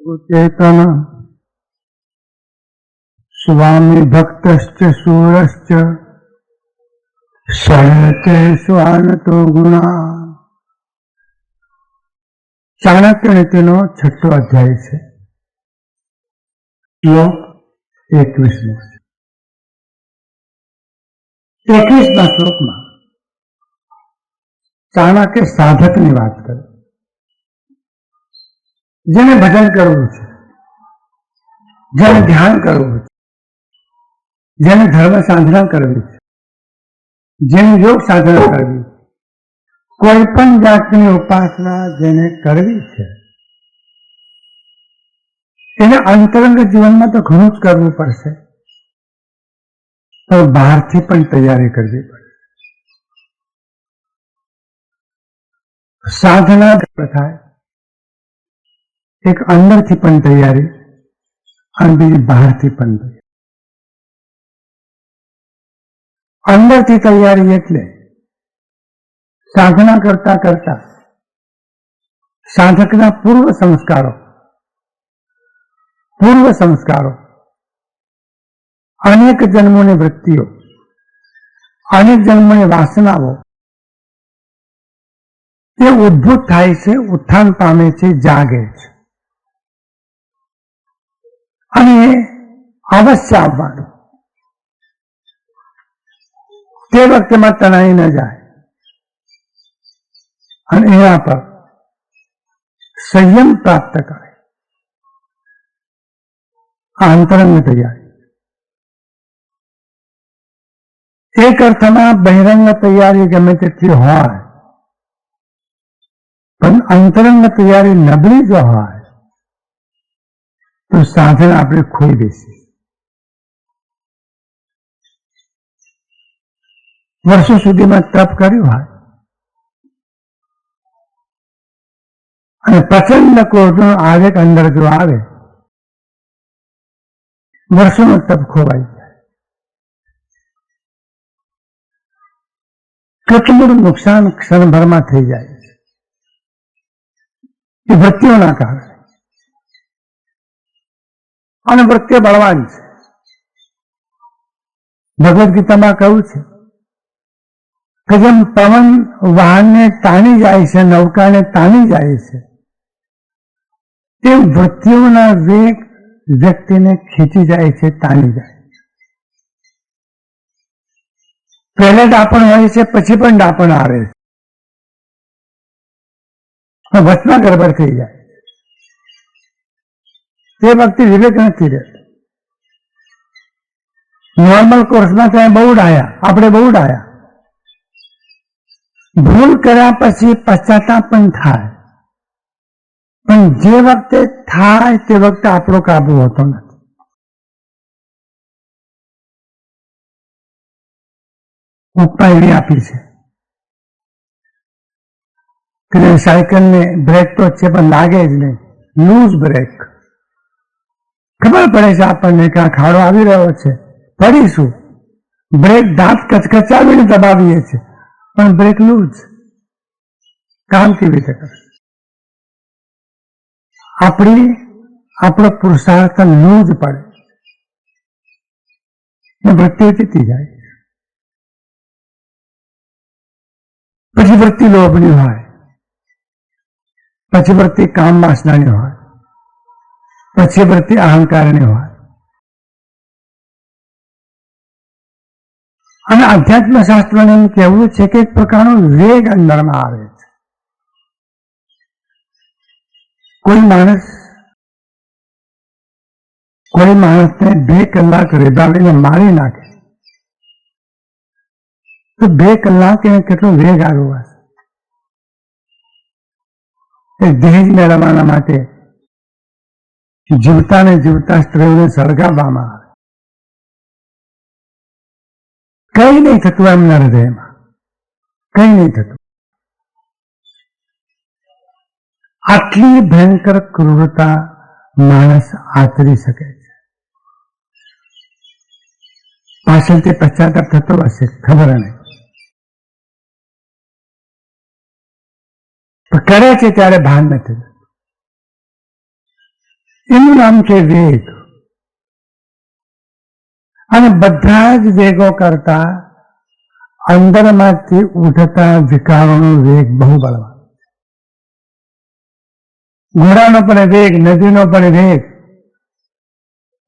चेतन स्वामी भक्तश्च शूरश्च शयते स्वानतो गुणा। चाणक्य नीतिनो छठो अध्याय है, श्लोक 21। 21 श्लोक में चाणक्य साधक की बात करे, जेने भजन करवू छे, जेने ध्यान करवू छे, जेने धर्म साधना करवी छे, जेने योग साधना करवी, कोईपण जातनी उपासना जेने करवी छे एने अंतरंग जीवन में तो घणुं ज करवू पड़शे, तो बहारथी पण तैयारी करवी पड़े। साधना थाय एक अंदरथी पण तैयारी अने बीजी बहारथी पण तैयारी। अंदरथी तैयारी एटले साधना करता करता साधकना पूर्व संस्कारों अनेक जन्मोनी वृत्तिओ, अनेक जन्मोनी वासनाओ ते उद्भूत थाय छे, उत्थान पामे छे, जागे छे अने अवश्य आववानुं। ते वखते में तणाई न जाए अने एना पर संयम प्राप्त करे। अंतरंग तैयारी एक अर्थ में बहिरंग तैयारी गमे तेटली होय, पण अंतरंग तैयारी नबળી जो होय तो साधन आपणे खोई देशी। वर्षों सुधी में तप कर्યું હોય અને પ્રચંડ ક્રોધનો આવેગ અંદર જો આવે, વર્ષોનો તપ ખોવાઈ જાય। કેટલું બધું નુકસાન ક્ષણભરમાં થઈ જાય છે એ વૃત્તિઓના કારણે। અને વૃત્તિઓ બળવાન છે। ભગવદ ગીતામાં કહ્યું છે કે જેમ પવન વાહનને તાણી જાય છે, નૌકાને તાણી જાય છે, તે વૃત્તિઓના વેગ વ્યક્તિને ખીચી જાય છે, તાણી જાય છે। પહેલે ડાપણ હોય છે, પછી પણ ડાપણ આવે છે, વચમાં ગડબડ થઈ જાય તે વખતે વિવેક નથી રહેતો। નોર્મલ કોર્સમાં ત્યાં બહુ ડાયા, આપણે બહુ ડાયા। ભૂલ કર્યા પછી પશ્ચાતાપ પણ થાય, પણ જે વખતે થાય તે વખતે આપણો કાબુ હોતો નથી। ઉપમા એવી આપી છે કે સાયકલને બ્રેક તો છે પણ લાગે જ નહીં, લૂઝ બ્રેક। ખબર પડે છે આપણને કે આ ખાડો આવી રહ્યો છે, પડીશું, બ્રેક દાંત કચકચાવીને દબાવીએ છીએ પણ બ્રેક લૂઝ, કામ કેવી રીતે કરે? આપણો પુરુષાર્થ લૂઝ પડે, વૃત્તિ જીતી જાય। પછી વૃત્તિ લોભની હોય, પછી વૃત્તિ કામ વાસનાની હોય, પછી વૃત્તિ અહંકારની હોય। અને અધ્યાત્મ શાસ્ત્રને એમ કહેવું છે કે એક પ્રકારનો વેગ અંદરમાં આવે છે। કોઈ માણસને 2 કલાક રેબાવીને મારી નાખે તો 2 કલાક એને કેટલો વેગ આવ્યો હશે। એ દહેજ મેળવવાના માટે જીવતાને જીવતા સ્ત્રીઓને સળગાવવામાં આવે, કઈ નહીં થતું એમના હૃદયમાં, કઈ નહીં થતું। આટલી ભયંકર ક્રૂરતા માણસ આચરી શકે છે। પાછળથી પશ્ચાતાપ થતો હશે, ખબર નહીં, કરે છે ત્યારે ભાન નથી। એનું નામ છે વેગ. અને બધા જ વેગો કરતા અંદરમાંથી ઉઠતા વિકારોનો વેગ બહુ બળવાન. ઘોડાનો પણ વેગ, નદીનો પણ વેગ,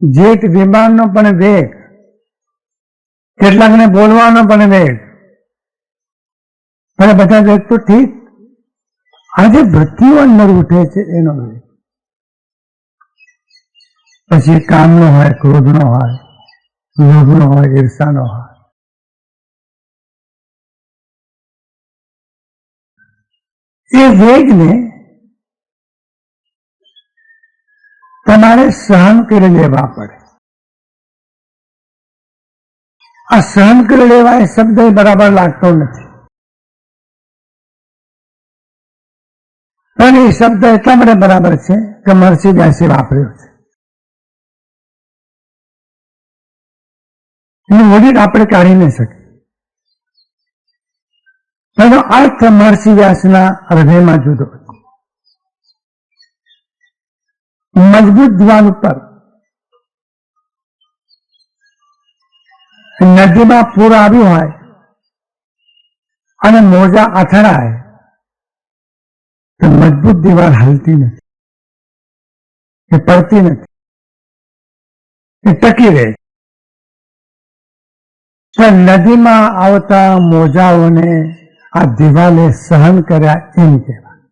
જેટ વિમાનનો પણ વેગ, કેટલાકને બોલવાનો પણ વેગ. અને બધા વેગ તો ઠીક, આજે વૃત્તિઓ અંદર ઉઠે છે એનો વેગ. પછી કામનો હોય, ક્રોધનો હોય, લોભનો હોય, ઈર્ષાનો હોય. એ વેગને તમારે સહન કરી લેવા પડે. આ સહન કરી લેવા એ શબ્દ બરાબર લાગતો નથી, પણ એ શબ્દ એટલા માટે બરાબર છે કે મહર્ષિ વ્યાસે વાપર્યો છે. એનું ઓડિટ આપણે કાઢી નહીં શકીએ. એનો અર્થ મહર્ષિ વ્યાસના હૃદયમાં જુદો છે. મજબૂત દિવાલ ઉપર નદીમાં પૂર આવ્યું હોય અને મોજા અથડાય તો મજબૂત દિવાલ હલતી નથી, એ પડતી નથી, એ ટકી રહે. પણ નદીમાં આવતા મોજાઓને આ દિવાલે સહન કર્યા એમ કહેવાય.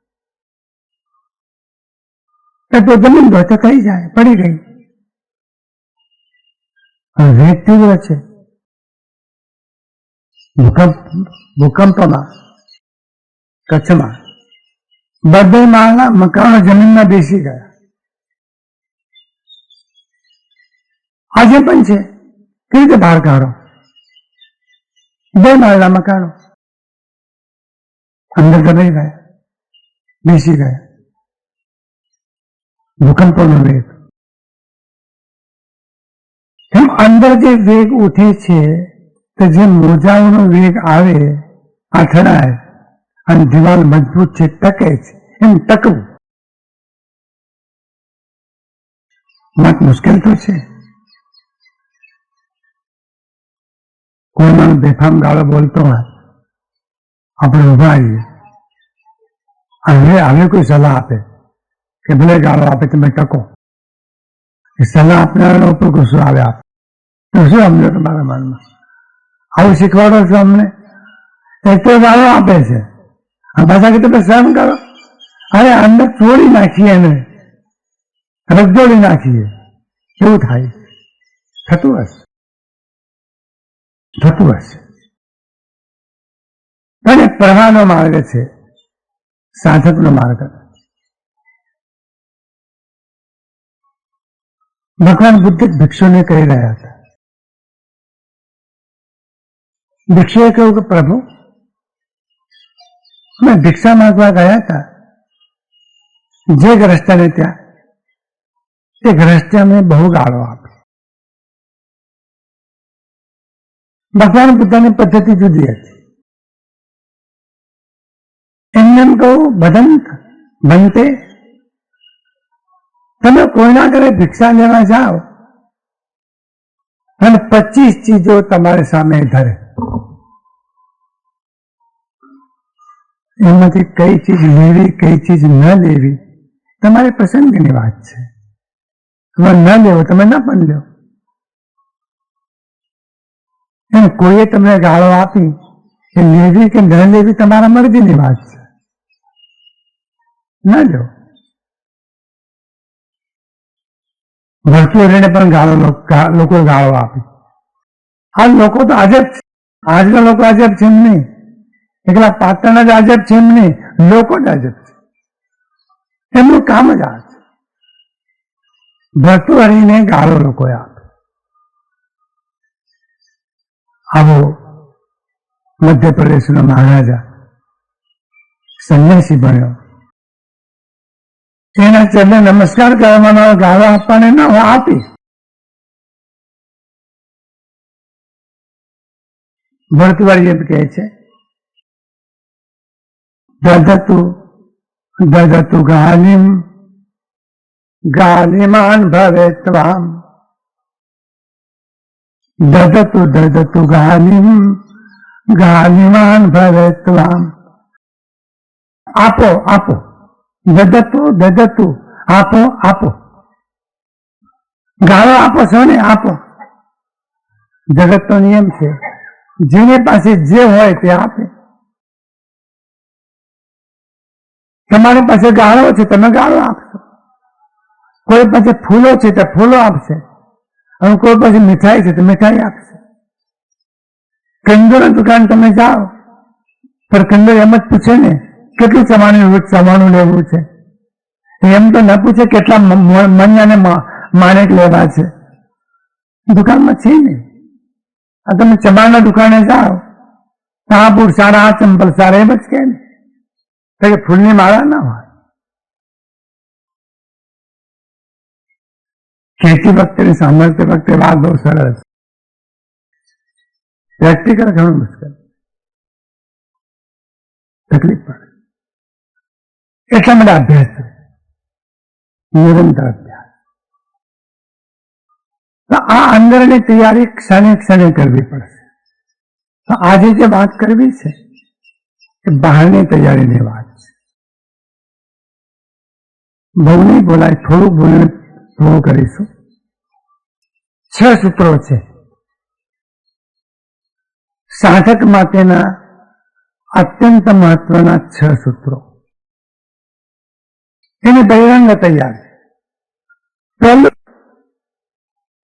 એ તો જમીન તો થઈ જાય, પડી ગઈ. વેગ તીવ્ર છે. ભૂકંપમાં કચ્છમાં બે માળના મકાનો જમીનમાં બેસી ગયા. આજે પણ છે. કેવી રીતે બહાર કાઢો? 2 માળના મકાનો અંદર દબાઈ ગયા, બેસી ગયા. ભૂકંપનો વેગ. એમ અંદર જે વેગ ઉઠે છે તો જે મોજાઓનો વેગ આવે, અથડાય અને દિવાલ મજબૂત છે, ટકે છે, એમ ટકવું વાત મુશ્કેલ તો છે. કોઈ માણસ બેફામ ગાળો બોલતો હોય, આપણે ઉભા આવીએ, હવે કોઈ સલાહ આપે કે ભલે ગાળો આપે, તમે ટકો. એ સલાહ આપનારા ઉપર ગુસ્સો આવે. આપ તો શું અમને તમારા મનમાં આવું શીખવાડો છો અમને? એક તો ગાળો આપે છે, પાછા કે તમે સહન કરો. અરે અંદર ચોળી નાખીએ ને રગદોળી નાખીએ, એવું થાય. થતું હશે. પણ એ પ્રવાહનો માર્ગ છે, સાધકનો માર્ગ. ભગવાન બુદ્ધ ભિક્ષુને કહી રહ્યા હતા. ભિક્ષુએ કહ્યું કે પ્રભુ, અમે ભિક્ષા માંગવા ગયા હતા, જે ગ્રસ્તને ત્યાં એ ગ્રસ્તે અમને બહુ ગાળો આપી. ભગવાન બુદ્ધની પદ્ધતિ જુદી હતી. એમને એમ કહું, બનતે તમે કોઈના ઘરે ભિક્ષા લેવા જાઓ અને 25 ચીજો તમારી સામે ધરે, એમાંથી કઈ ચીજ લેવી, કઈ ચીજ ન લેવી તમારી પસંદગીની વાત છે. તમે ન લેવો, તમે ન પણ લો. એમ કોઈએ તમને ગાળો આપી કે લેવી કે ન લેવી તમારા મરજીની વાત છે, ન લો. વર્તુળને પણ લોકો ગાળો આપી. આ લોકો તો અજબ છે. આજના લોકો અજબ છે એમ નહીં, એકલા પાટણના જ અજબ છે એમ નહીં, લોકો જ અજબ છે. એમનું કામ જ આ છે. ભર્તુહરીને ગાળો લોકોએ આપે. આવો મધ્યપ્રદેશનો મહારાજા સંન્યાસી બન્યો. એના ચરણે નમસ્કાર કરવાનો, ગાળો આપવાને ન આપી. ભર્તુહરી એમ કહે છે, દધતુ ગાલિમ गालिमान् भवेत्त्वाम् ददतु ददतु गालिमान् भवेत्त्वाम्। आपो आपो, ददतु ददतु, आपो आपो, ગાળો આપો છો ને આપો। જગતનો નિયમ છે, જેની પાસે જે હોય તે આપે। તમારી પાસે ગાળો છે, તમે ગાળો આપશો। કોઈ પાસે ફૂલો છે તો ફૂલો આપશે, અને કોઈ પાસે મીઠાઈ છે તો મીઠાઈ આપશે। કંદોરની દુકાન તમે જાઓ, પણ કંદોર એમ જ પૂછે ને કેટલું ચવાણું લેવું છે, એમ તો ન પૂછે કેટલા મણિયાને માણેક લેવા છે। દુકાનમાં છે ને, આ તમે ચમાના દુકાને જાઓ, આ બૂટ સારા, આ ચંપલ સારા, એમ જ કે ને, કે ફૂલની માળા ના હોય। કહેતી વખતે સાંભળતી વખતે વાત બહુ સરસ, પ્રેક્ટિકલ ઘણું મુશ્કેલ, તકલીફ પડે। એટલા માટે અભ્યાસ છે, નિરંતર અભ્યાસ। તો આ અંદરની તૈયારી ક્ષણે ક્ષણે કરવી પડશે। તો આજે જે વાત કરવી છે એ બહારની તૈયારીની વાત છે। બહુ નહીં બોલાય, થોડું બોલીને પૂરું કરીશું। 6 સૂત્રો છે સાધક માટેના, અત્યંત મહત્વના 6 સૂત્રો। એની બહિરંગ તૈયારી। પહેલું,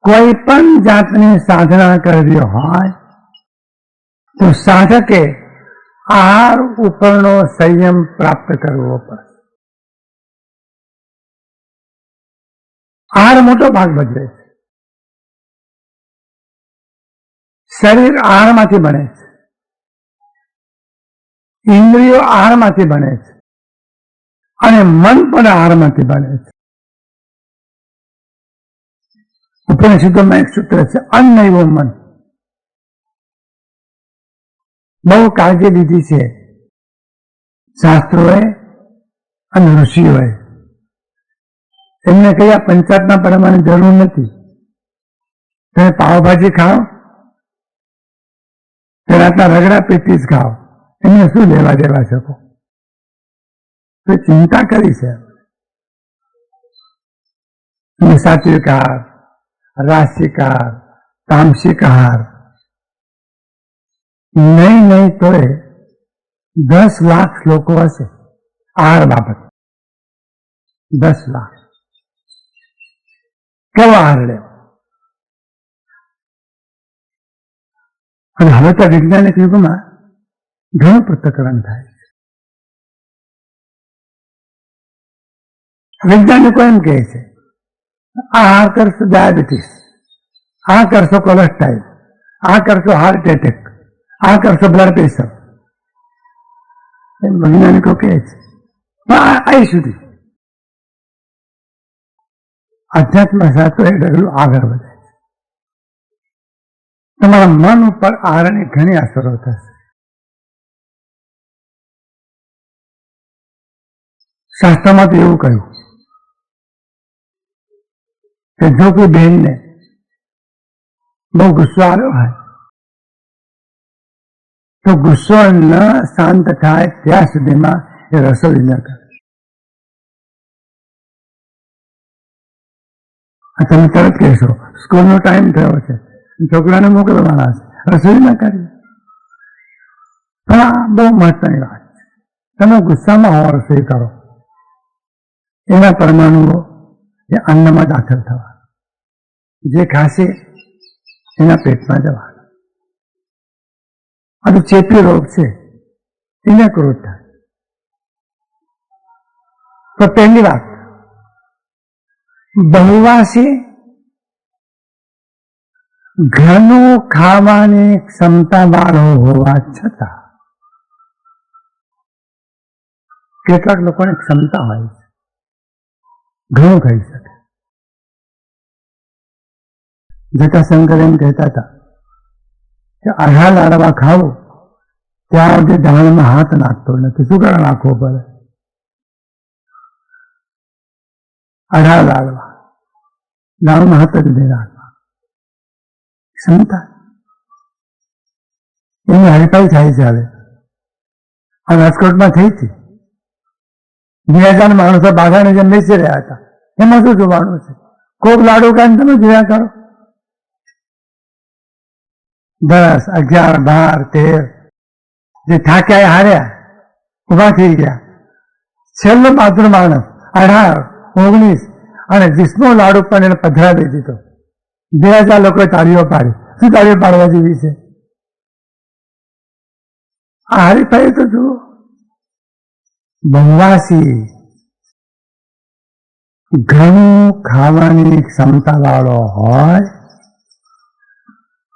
કોઈ પણ જાતની સાધના કરવી હોય તો સાધકે આહાર ઉપરનો સંયમ પ્રાપ્ત કરવો પડે। આહાર મોટો ભાગ ભજવે છે। શરીર આહારમાંથી બને છે, ઇન્દ્રિયો આહારમાંથી બને છે, અને મન પણ આહારમાંથી બને છે। ઉપનિષદોમાં એક સૂત્ર છે, અન્ન એવો મન। બહુ કાળજી લીધી છે શાસ્ત્રોએ અને ઋષિઓએ। એમને કયા પંચાયતના પરમાની જરૂર નથી। તમે પાવભાજી ખાઓ, રાતના રગડા પેટીસ ખાઓ, એમને શું લેવા દેવા શકો? તો ચિંતા કરી છે। સાત્વિક આહાર, રાસિક આહાર, તામસિક આહાર, નહીં તો 10 લાખ શ્લોકો હશે આહાર બાબત। 10 લાખ। કેવો આહાર લેવો? અને હવે તો વૈજ્ઞાનિક યુગમાં ઘણું પૃથ્થકરણ થાય છે। વૈજ્ઞાનિકો એમ કહે છે, આહાર કરશો ડાયાબિટીસ, આ કરશો કોલેસ્ટ્રોલ, આ કરશો હાર્ટ એટેક, આ કરશો બ્લડ પ્રેશર, એમ વૈજ્ઞાનિકો કહે છે। પણ અહીં સુધી અધ્યાત્મ શાસ્ત્ર એ ડગલું આગળ વધે છે। તમારા મન ઉપર આહારની ઘણી અસરો થશે। શાસ્ત્રમાં તો એવું કહ્યું કે જો કોઈ બહેનને બહુ ગુસ્સો આવ્યો હોય તો ગુસ્સો ન શાંત થાય ત્યાં સુધીમાં એ રસોઈ ન કરે। તમે તરત કહેશો સ્કૂલનો ટાઈમ થયો છે, છોકરાને મોકલવાના છે, રસોઈ ન કરી। પણ આ બહુ મહત્વની વાત છે। તમે ગુસ્સામાં હો, રસોઈ કરો, એના પરમાણુઓ એ અન્નમાં દાખલ થવા, જે ખાશે એના પેટમાં જવા। આ તો ચેપી રોગ છે, એને ક્રોધ થાય। તો પહેલી વાત, બહુવાસી ઘણું ખાવાની ક્ષમતા વાળો હોવા છતાં કેટલાક લોકોની ક્ષમતા હોય છે, ઘણું ખાઈ શકે। જટાશંકર એમ કહેતા હતા કે અઢા લાડવા ખાવું ત્યાં સુધી દાળમાં હાથ નાખતો નથી। શું કારણ નાખવો પડે? 18 લાડવા, દાળમાં 7 જ રાખવા, ક્ષમતા. એની હરીફાઈ થાય છે હવે. આ રાજકોટમાં થઈ હતી, 2000 માણસો બાઘાની જેમ બેસી રહ્યા હતા. એમાં શું જોવાનું છે? કોક લાડુ કાઢી તમે જોયા કરો. 10, 11, 12, 13 જે થાક્યા હાર્યા, ઉભા થઈ ગયા. છેલ્લો માત્ર માણસ 18, 19 અને 20મો લાડુ પણ એને પધરાવી દીધો. 2000 લોકોએ તાળીઓ પાડી. શું તાળીઓ પાડવા જેવી છે? આ હરીફાઈ તો જુઓ. બનવાસી ઘણું ખાવાની ક્ષમતા વાળો હોય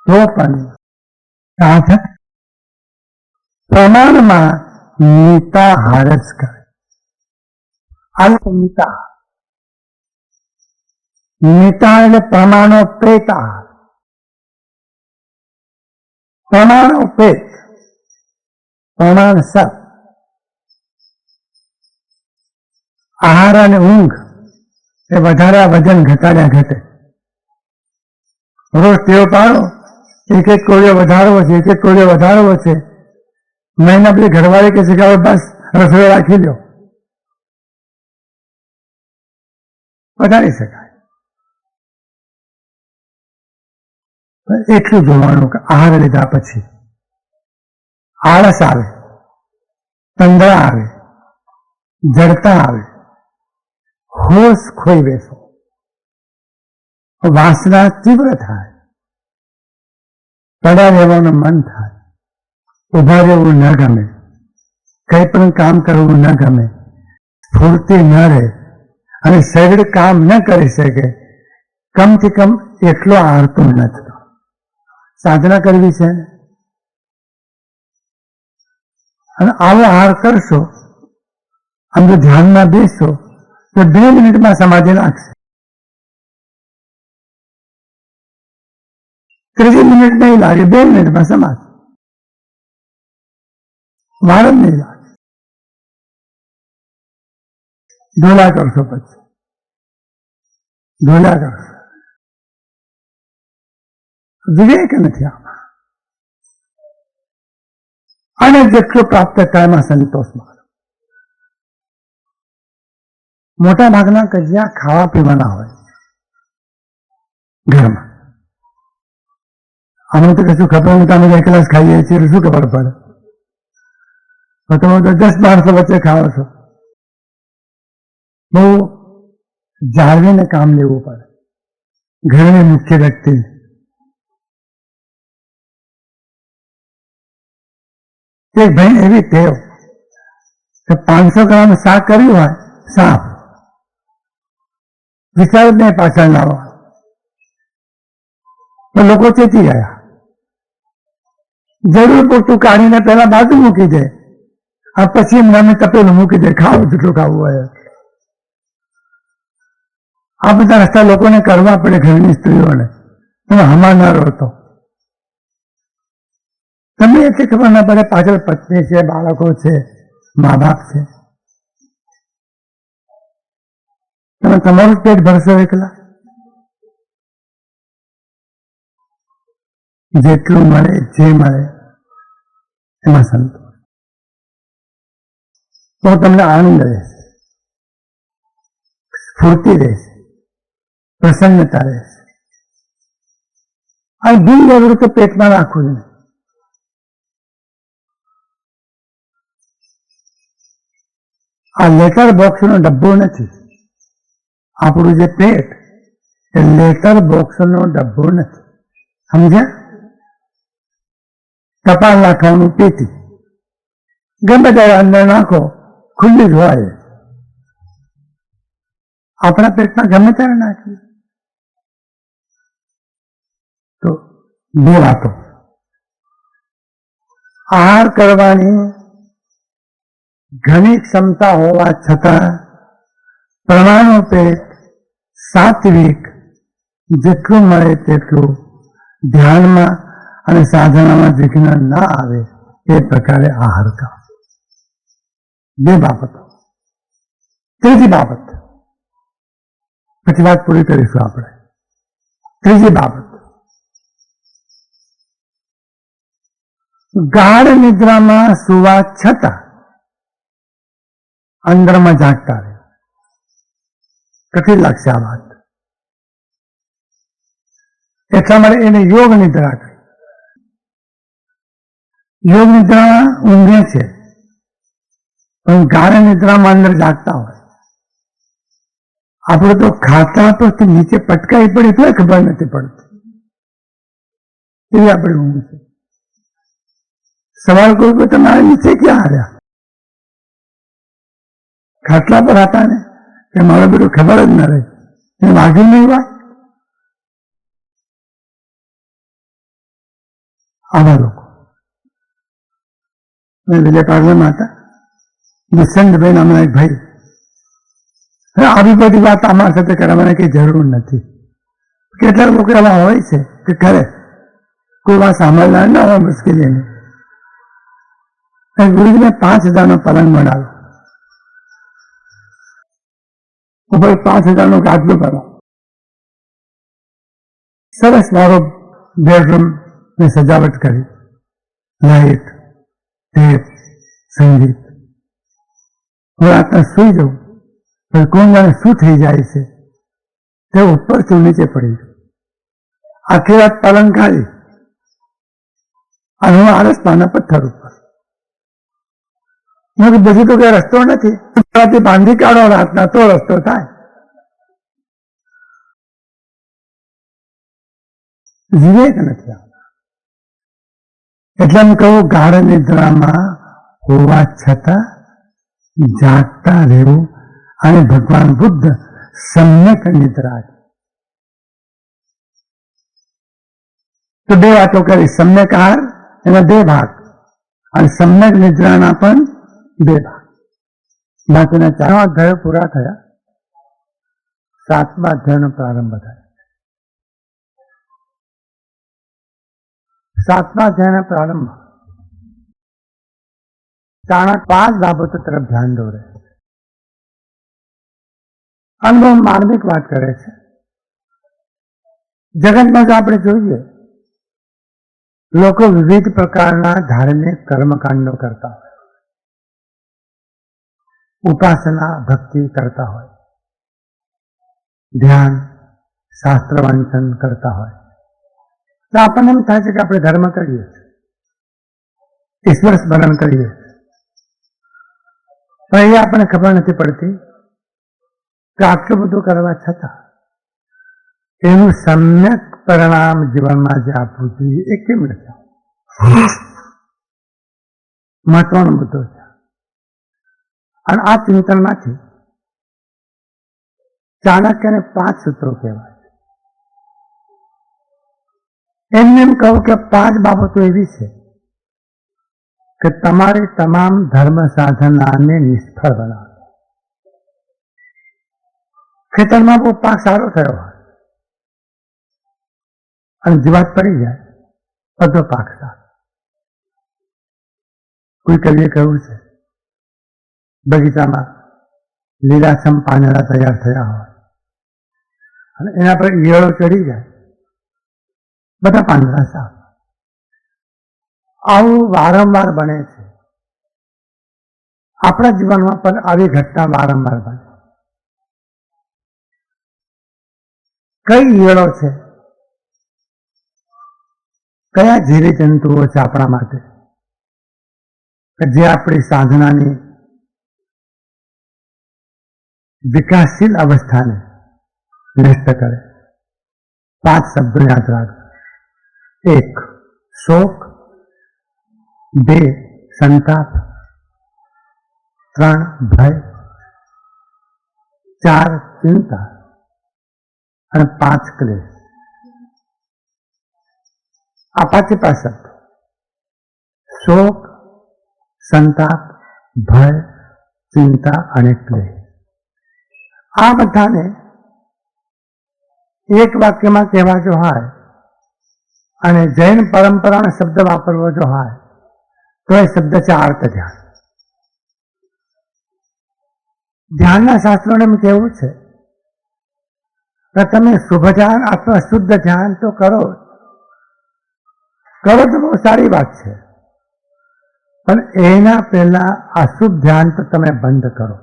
તો પણ સાથે પ્રમાણમાં નીતા હાર જ કરે. નીતા નીતા એટલે પ્રમાણોપેત આહાર. પ્રમાણોપેત, પ્રમાણસર આહાર અને ઊંઘ એ વધારે વજન ઘટાડ્યા ઘટે. રોજ ટેવ પાડો, એક કોળિયો વધારવો છે, એક કોળિયો વધારવો છે. મહિના પેલી ઘરવાળી કે છે કે બસ રસોઈ રાખી લો, વધારી શકાય. એટલું જોવાનું કે આહાર લીધા પછી આળસ આવે, તંદ્રા આવે, જડતા આવે, હોશ ખોઈ બેસો, વાસના તીવ્ર થાય, પડ્યા રહેવાનું મન થાય, ઉભા રહેવું ન ગમે, કંઈ પણ કામ કરવું ન ગમે, સ્ફૂર્તિ ન રહે અને શરીર કામ ન કરી શકે. કમથી કમ એટલો આહાર તો ન થતો. સાધના કરવી છે અને આવો આહાર કરશો, આમ જો ધ્યાનમાં બેસશો તો 2 મિનિટમાં સમાધિ લાગશે. 3 મિનિટ નહીં લાગે, 2 મિનિટમાં સમાધિ. વાર જ નહીં લાગે. ઢોલા કરશો, પછી ઢોલા કરશો. વિવેક નથી આમાં. અને જેટલું પ્રાપ્ત થાય એમાં સંતોષ માનો. મોટા ભાગના કજિયા ખાવા પીવાના હોય ઘરમાં. આમાં તો કશું ખબર નથી. અમે એક ગ્લાસ ખાઈએ છીએ, શું ખબર પડે? તમે તો 10-12 વચ્ચે ખાઓ છો. બહુ જાળવીને કામ લેવું પડે. ઘરની મુખ્ય વ્યક્તિ એક ભાઈ એવી ટેવ કે 500 ગ્રામ શાક કર્યું હોય, સાફ વિચાર જ નહીં પાછળ લાવો. તો લોકો ચેતી ગયા. જરૂર પૂરતું કાઢીને પેલા બાજુ મૂકી દે, આ પછી એમને તપેલું મૂકી દે, ખાવું જેટલું ખાવું હોય. આ બધા રસ્તા લોકોને કરવા પડે, ઘરની સ્ત્રીઓને. તમે હમા ના રહો તો તમને એટલી ખબર ના પડે પાછળ પત્ની છે, બાળકો છે, મા બાપ છે. તમે તમારું પેટ ભરશો એકલા. જેટલું મળે, જે મળે એમાં સંતોષ, તો તમને આનંદ રહેશે, સ્ફૂર્તિ રહેશે, પ્રસન્નતા રહેશે. આ બિનજરૂરી તો પેટમાં રાખવું જ નહીં. આ લેટર બોક્સનો ડબ્બો નથી. આપણું જે પેટ એ લેટર બોક્સનો ડબ્બો નથી. સમજ્યા? ટપાલ નાખવાનું પેટી ગમે ત્યારે અંદર નાખો, ખુલ્લી જ હોય. આપણા પેટમાં ગમે ત્યારે નાખીએ તો 2 વાતો. આહાર કરવાની ઘણી ક્ષમતા હોવા છતાં પ્રમાણોપેત, સાત્વિક, જેટલું મળે તેટલું ધ્યાનમાં અને સાધનામાં વિઘ્ન ના આવે એ પ્રકારે આહાર કરો. 2 બાબતો. ત્રીજી બાબત, પછી વાત પૂરી કરીશું આપણે. ત્રીજી બાબત, ગાઢ નિદ્રામાં સુવા છતાં અંદરમાં જાગતા રહે. કઠિન લાગશે આ વાત, એટલા માટે એને યોગ નિદ્રા કહી. યોગ નિદ્રા ઊંઘે છે પણ ગાઢ નિદ્રામાં અંદર જાગતા હોય. આપણે તો ખાતા પરથી નીચે પટકાઈ પડી તો ખબર નથી પડતી, એવી આપણી ઊંઘ છે. સવાલ કોઈ તમારે નીચે ક્યાં આવ્યા, ખાટલા પર હતા ને કે મારો બધું ખબર જ ન રહી, એને વાગ્યું નહીં વાત. આવા લોકો વિજય પાર્લરમાં હતા, દુષ્યંતભાઈ નામના એક ભાઈ, આવી બધી વાત અમારા સાથે કરવાની કઈ જરૂર નથી. કેટલાક લોકો એવા હોય છે કે ખરે કોઈ વાત સાંભળનાર ના હોય, મુશ્કેલી નહીં. ગુરુજીને 5000 પલંગ બનાવ્યો, ઉપર 5000 ગાદલું બનાવ્યો, સરસ મારો બેડરૂમ ને સજાવટ કરી, લાઈટ, ટેપ, સંગીત. હું રાતના સુઈ જવું, કોણ જાણે શું થઈ જાય છે, તે ઉપર છું નીચે પડી ગયું. આખી રાત પલંગ કાઢી અને હું આરસપાના પથ્થર ઉપર. બધું તો કઈ રસ્તો નથી, બાંધી કાઢો રાતના તો રસ્તો થાય. વિવેક નથી આવતા. એટલે હું કહું, ગાઢ નિદ્રામાં હોવા છતાં જાગતા રહેવું. અને ભગવાન બુદ્ધ સમ્યક નિદ્રા. તો બે વાતો કરી, સમ્યક આહાર એના 2 ભાગ અને સમ્યક નિદ્રાના પણ 2 ભાગ. બાકીના 4 અધ્યાયો પૂરા થયા, 7મા અધ્યાયનો પ્રારંભ થાય. 7મા અધ્યાયના પ્રારંભ ચાણક 5 બાબતો તરફ ધ્યાન દોરે. અનુભવ માર્મિક વાત કરે છે. જગતમાં જો આપણે જોઈએ, લોકો વિવિધ પ્રકારના ધાર્મિક કર્મકાંડો કરતા હોય, ઉપાસના ભક્તિ કરતા હોય, ધ્યાન શાસ્ત્ર વાંચન કરતા હોય, તો આપણને એમ થાય છે કે આપણે ધર્મ કરીએ છીએ, ઈશ્વર સ્મરણ કરીએ. પણ એ આપણને ખબર નથી પડતી કે આટલું બધું કરવા છતાં એનું સમ્યક પરિણામ જીવનમાં જે આપવું જોઈએ એ કેમ નથી. મહત્વનો મુદ્દો છે. અને આ ચિંતનમાંથી ચાણક્યને 5 સૂત્રો કહેવાય છે. એમને એમ કહું કે 5 બાબતો એવી છે કે તમારી તમામ ધર્મ સાધનાને નિષ્ફળ બનાવે. ખેતરમાં બહુ પાક સારો થયો હોય અને જીવાત પડી જાય, બધો પાક સારો. કોઈ કવિએ કહ્યું છે, બગીચામાં લીલાછમ પાંદડા તૈયાર થયા હોય અને એના પર ઈયળો ચડી જાય, બધા પાંદડા સાફ. આવું વારંવાર બને છે. આપણા જીવનમાં પણ આવી ઘટના વારંવાર બને. કઈ ઈયળો છે, કયા ઝેરી જંતુઓ છે આપણા માટે કે જે આપણી સાધનાની વિકાસશીલ અવસ્થાને નષ્ટ કરે. 5 શબ્દો યાદ રાખો. 1 શોક, 2 સંતાપ, 3 ભય, 4 ચિંતા અને 5 ક્લેશ. આ 5 શબ્દો શોક, સંતાપ, ભય, ચિંતા અને ક્લેશ. આ બધાને એક વાક્યમાં કહેવા જો હોય અને જૈન પરંપરાનો શબ્દ વાપરવો જો હોય તો એ શબ્દ છે આર્ત ધ્યાન. ધ્યાનના શાસ્ત્રોને એમ કહેવું છે तो તમે શુભ ધ્યાન અથવા શુદ્ધ ધ્યાન તો કરો તો બહુ સારી વાત છે, પણ એના પહેલા અશુભ ધ્યાન તો તમે બંધ કરો.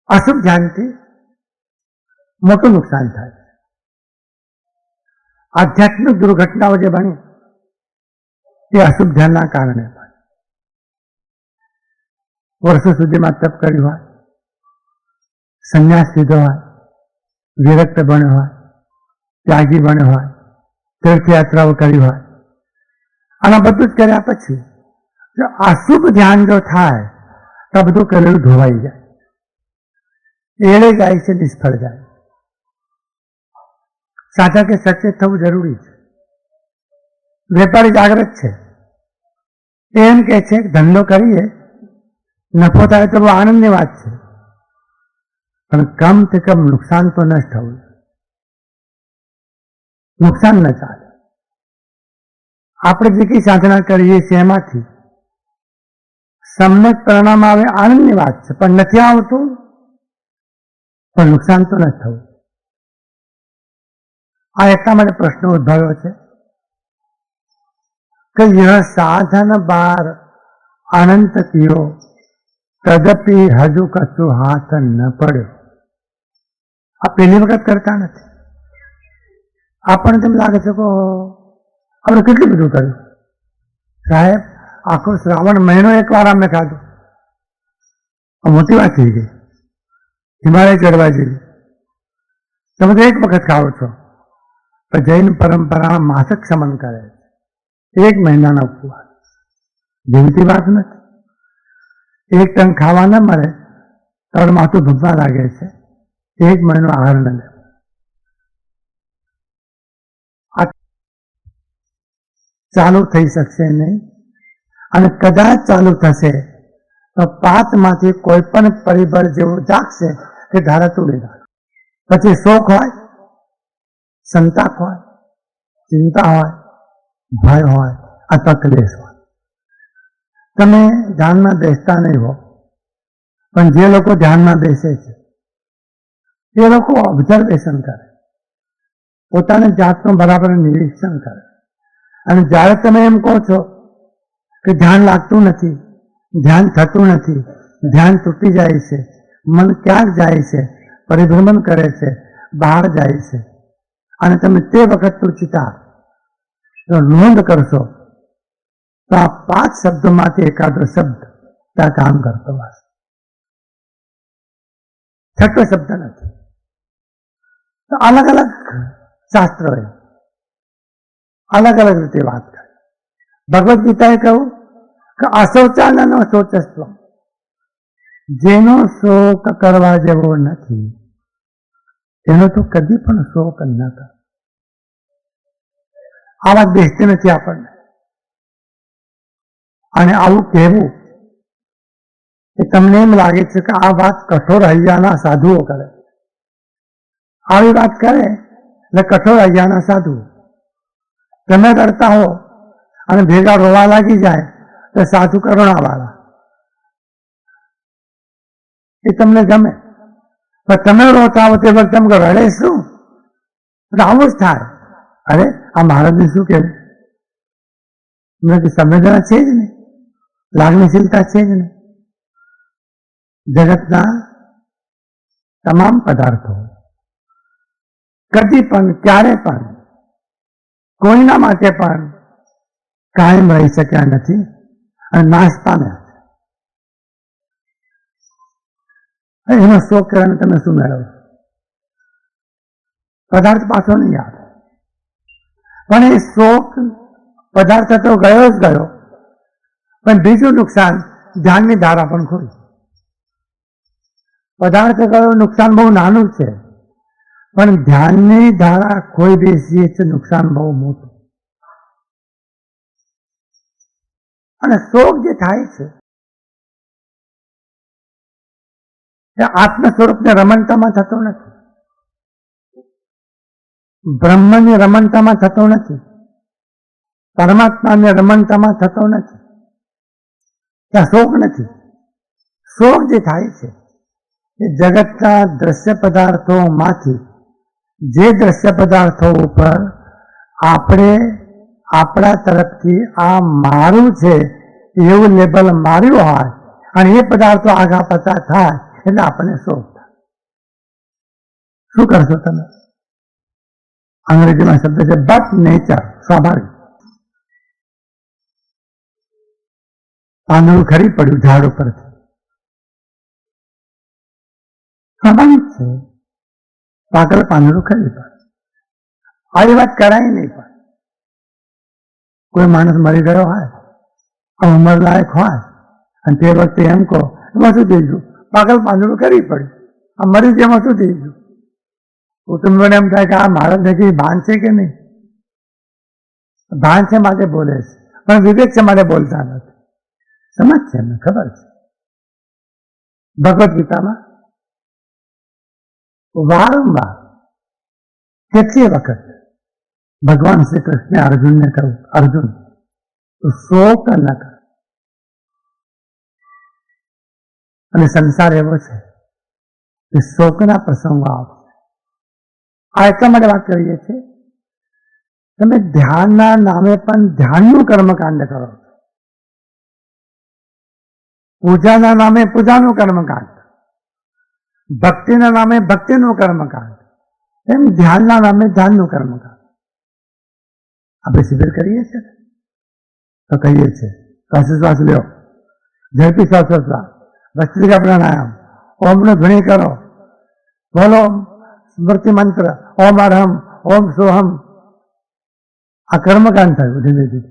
અશુભ ધ્યાનથી મોટું નુકસાન થાય. આધ્યાત્મિક દુર્ઘટનાઓ જે બની એ અશુભ ધ્યાનના કારણે બની. વર્ષો સુધીમાં તપ કર્યું હોય, સંન્યાસ લીધો હોય, વિરક્ત બન્યો હોય, ત્યાગી બન્યો હોય, તીર્થયાત્રાઓ કરી હોય, આના બધું જ કર્યા પછી જો અશુભ ધ્યાન જો થાય તો બધું કરેલું ધોવાઈ જાય, એળે જાય છે, નિષ્ફળ જાય. સાધકે સચેત થવું જરૂરી છે. વેપારી જાગૃત છે, એમ કે છે ધંધો કરીએ, નફો થાય તો બહુ આનંદની વાત છે, પણ કમથી કમ નુકસાન તો ન થવું, નુકસાન ન ચાલે. આપણે જે કઈ સાધના કરીએ છીએ એમાંથી સમ્યક પરિણામ આવે, આનંદની વાત છે, પણ નથી આવતું પણ નુકસાન તો ન થવું. આ એટલા માટે પ્રશ્ન ઉદ્ભવ્યો છે કે યહ સાધન બાર અનંત કિયો તદપી હજુ કશું હાથ ન પડ્યો. આ પહેલી વખત કરતા નથી. આપણને તેમ લાગે છે કે આપણે કેટલું બધું કર્યું સાહેબ, આખો શ્રાવણ મહિનો એકવાર અમે ખાધું, મોટી વાત થઈ ગઈ, હિમાલય ચડવા જેવી. તમે તો એક વખત ખાઓ છો, પણ જૈન પરંપરા માસક સમન કરે છે, એક મહિનાના ઉપવાસ. જેવી વાત નથી. એક ટંક ખાવા ન મળે તો માથું ભગવા લાગે છે, એક મહિનો આહાર ન લે. ચાલુ થઈ શકશે નહીં, અને કદાચ ચાલુ થશે તો પાતમાંથી કોઈ પણ પરિબળ જેવું જાગશે કે ધારા તોડી નાખે. પછી શોક હોય, સંતાપ હોય, ચિંતા હોય, ભય હોય, અથવા ક્લેશ હોય. તમે ધ્યાનમાં બેસતા નહીં હો, પણ જે લોકો ધ્યાનમાં બેસે છે એ લોકો ઓબ્ઝર્વેશન કરે, પોતાની જાતનું બરાબર નિરીક્ષણ કરે. અને જ્યારે તમે એમ કહો છો કે ધ્યાન લાગતું નથી, ધ્યાન થતું નથી, ધ્યાન તૂટી જાય છે, મન ક્યાંક જાય છે, પરિભ્રમણ કરે છે, બહાર જાય છે, અને તમે તે વખત ચિતા નોંધ કરશો તો આ 5 શબ્દોમાંથી એકાદો શબ્દ ત્યાં કામ કરતો હશે. છઠ્ઠો શબ્દ નથી. તો અલગ અલગ શાસ્ત્રોએ અલગ અલગ રીતે વાત કરી. ભગવદ્ ગીતાએ કહ્યું કે અશૌચાલનો શોચસ્વ, જેનો શોક કરવા જેવો નથી તેનો તો કદી પણ શોક ન કર. આ વાત બેસતી નથી આપણને. અને આવું કહેવું કે તમને એમ લાગે છે કે આ વાત કઠોર હૈયાના સાધુઓ કરે, આવી વાત કરે એટલે કઠોર હૈયાના સાધુઓ. તમે કરતા હો અને ભેગા રોવા લાગી જાય તો સાધુ કરુણાવાળા, એ તમને ગમે. પણ તમે રોતા હો તે વખતે તમે કહો અરે શું, આવું જ થાય. અરે આ મહારાજને શું કહેવું, સંવેદના છે જ ને, લાગણીશીલતા છે જ ને. જગતના તમામ પદાર્થો કદી પણ ક્યારે પણ કોઈના માટે પણ કાયમ રહી શક્યા નથી અને નાશ પામ્યા છે. એનો શોક કરીને તમે શું મેળવો? પદાર્થ પાછો નહીં આવે. પણ એ શોક પદાર્થ તો ગયો જ ગયો, પણ બીજું નુકસાન, ધ્યાનની ધારા પણ ખોઈ. પદાર્થ ગયો, નુકસાન બહુ નાનું છે, પણ ધ્યાનની ધારા ખોઈ બેસીએ છે, નુકસાન બહુ મોટું. અને શોક જે થાય છે એ આત્મ સ્વરૂપને રમણતામાં થતો નથી, બ્રહ્મની રમણતામાં થતો નથી, પરમાત્માની રમણતામાં થતો નથી. ત્યાં શોક નથી. શોક જે થાય છે એ જગતના દ્રશ્ય પદાર્થોમાંથી જે દ્રશ્ય પદાર્થો ઉપર આપણે આપણા તરફથી આ મારું છે એવું લેબલ માર્યું હોય અને એ પદાર્થો આગા પતા થાય એટલે આપણને શોખ થાય. શું કરશો તમે? અંગ્રેજીમાં શબ્દ છે બટ નેચર, સ્વાભાવિક. પાંદડું ખરી પડ્યું ઝાડ ઉપરથી, સ્વાભાવિક છે. પાકળ પાંદડું ખરી પડે. આવી વાત કરાય નહીં. પણ કોઈ માણસ મરી ગયો હોય, ઉંમર લાયક હોય અને તે વખતે એમ કહો એમાં શું થઈ ગયું? પાકળ પાંદડું ખરી પડ્યું, આ મરી ગયું એમાં શું થઈ ગયું? કુટુંબને એમ થાય કે આ મારા જગ્યાએ ભાન છે કે નહીં? ભાન છે માટે બોલે છે, પણ વિવેક છે માટે બોલતા નથી. સમજ છે, એમને ખબર છે. ભગવદ્ ગીતામાં વારંવાર કેટલી વખત ભગવાન શ્રી કૃષ્ણે અર્જુનને કહ્યું, અર્જુન તું શોક ન કર. અને સંસાર એવો છે કે શોકના પ્રસંગો આવશે. આ એટલા માટે વાત કરીએ છીએ, તમે ધ્યાનના નામે પણ ધ્યાનનું કર્મકાંડ કરો છો, પૂજાના નામે પૂજાનું કર્મકાંડ, ભક્તિના નામે ભક્તિનું કર્મકાંડ, એમ ધ્યાનના નામે ધ્યાનનું કર્મકાંડ. આપણે શિબિર કરીએ છીએ તો કહીએ છીએ શ્વાસ લ્યો, ઝડપી શ્વાસોચ્છ્વાસ, ભસ્ત્રિકા પ્રાણાયામ, ઓમનો ધ્વનિ કરો, બોલો સ્મૃતિ મંત્ર ઓમ અરહમ ઓમ સોહમ. આ કર્મકાંડ થયું, ધીમે ધીમે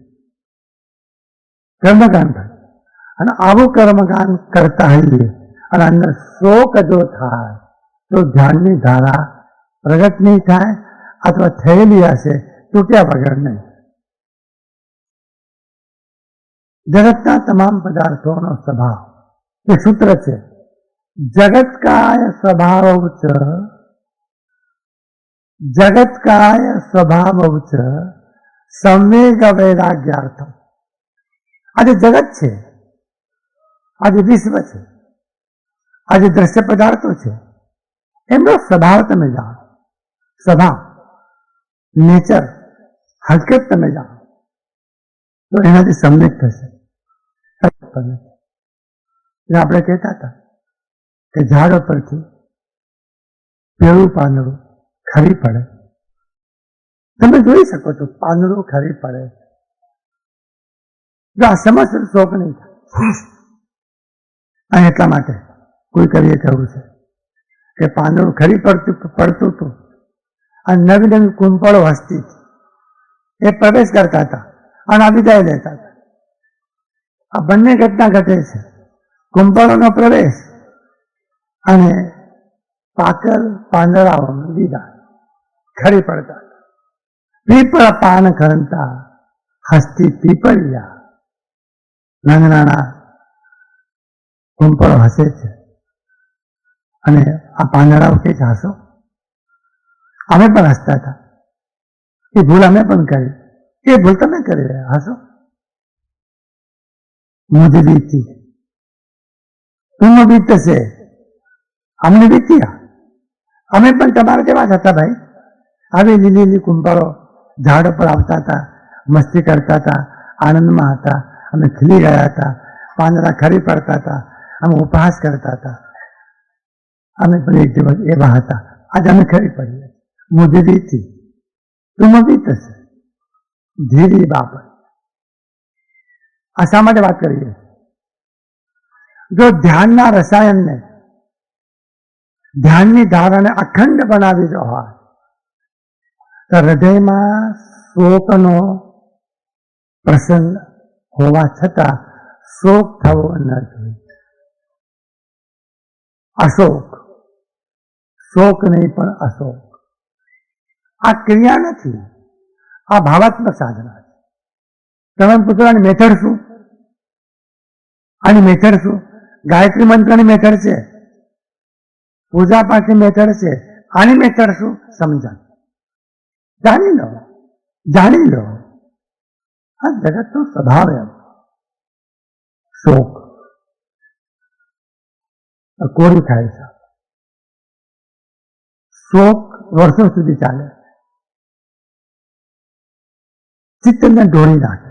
કર્મકાંડ થયું. અને આવું કર્મકાંડ કરતા હોઈએ અને અંદર શોક જો થાય તો ધ્યાનની ધારા પ્રગટ નહીં થાય, અથવા થયેલી હશે તૂટ્યા વગર નહીં. જગતના તમામ પદાર્થોનો સ્વભાવ એ સૂત્ર છે, જગતકાય સ્વભાવ ચ જગતકાય સ્વભાવ ચ સંવેગ વૈરાગ્યાર્થમ. આજે જગત છે, આજે વિશ્વ છે, આજે દ્રશ્ય પદાર્થો છે, એમનો સ્વભાવ તમે જાણો, સ્વભાવ નેચર હકીકત તમે જાણો તો એનાથી સમ્યક થશે. આપણે કહેતા હતા કે ઝાડ પરથી પેલું પાંદડું ખરી પડે, તમે જોઈ શકો છો પાંદડું ખરી પડે. જો આ સમસ્ત શોક નહીં થાય. અને એટલા માટે કોઈ કવિએ કહ્યું છે કે પાંદડું ખરી પડતું હતું અને નવી નવી કુંપળો હસતી એ પ્રવેશ કરતા હતા અને આ વિદાય લેતા હતા. આ બંને ઘટના ઘટે છે, કુંપળોનો પ્રવેશ અને પાકલ પાંદડાઓનો વિદાય. ખરી પડતા પીપળ પાન ખરંતા હસતી પીપળિયા. નાના નાના કુંપળો હસે છે અને આ પાંદડાઓ કે હસો. અમે પણ હસતા હતા, એ ભૂલ અમે પણ કરી, એ ભૂલ તમે કરી રહ્યા હસો. મુझे बीती तुम बीतશે, અમને બીત્યા. અમે પણ તમારા જેવા જ હતા ભાઈ. આવી લીલી લીલી કુંપળો ઝાડ પર આવતા હતા, મસ્તી કરતા હતા, આનંદમાં હતા. અમે ખીલી ગયા હતા, પાંદડા ખરી પડતા હતા, અમે ઉપહાસ કરતા હતા. અમે પણ એક દિવસ એવા હતા, આજે અમે ખરી પડીએ. મુझे बीती तुम बीतશે, ધીરી બાબત. આ શા માટે વાત કરીએ? જો ધ્યાનના રસાયણને, ધ્યાનની ધારાને અખંડ બનાવી દો હોય તો હૃદયમાં શોકનો પ્રસંગ હોવા છતાં શોક થવો ન જોઈએ. અશોક, શોક નહીં પણ અશોક. આ ક્રિયા નથી, આ ભાવાત્મક સાધના છે. તમે પૂછો આની મેથડ શું? આની મેથડ શું? ગાયત્રી મંત્રની મેથડ છે, પૂજા પાઠની મેથડ છે. આની મેથડ શું? સમજણ. જાણી લો, જાણી લો. આ જગતનો સ્વભાવ એમ. શોક કોરી થાય છે, શોક વર્ષો સુધી ચાલે, ચિત્તને ઢોળી નાખે,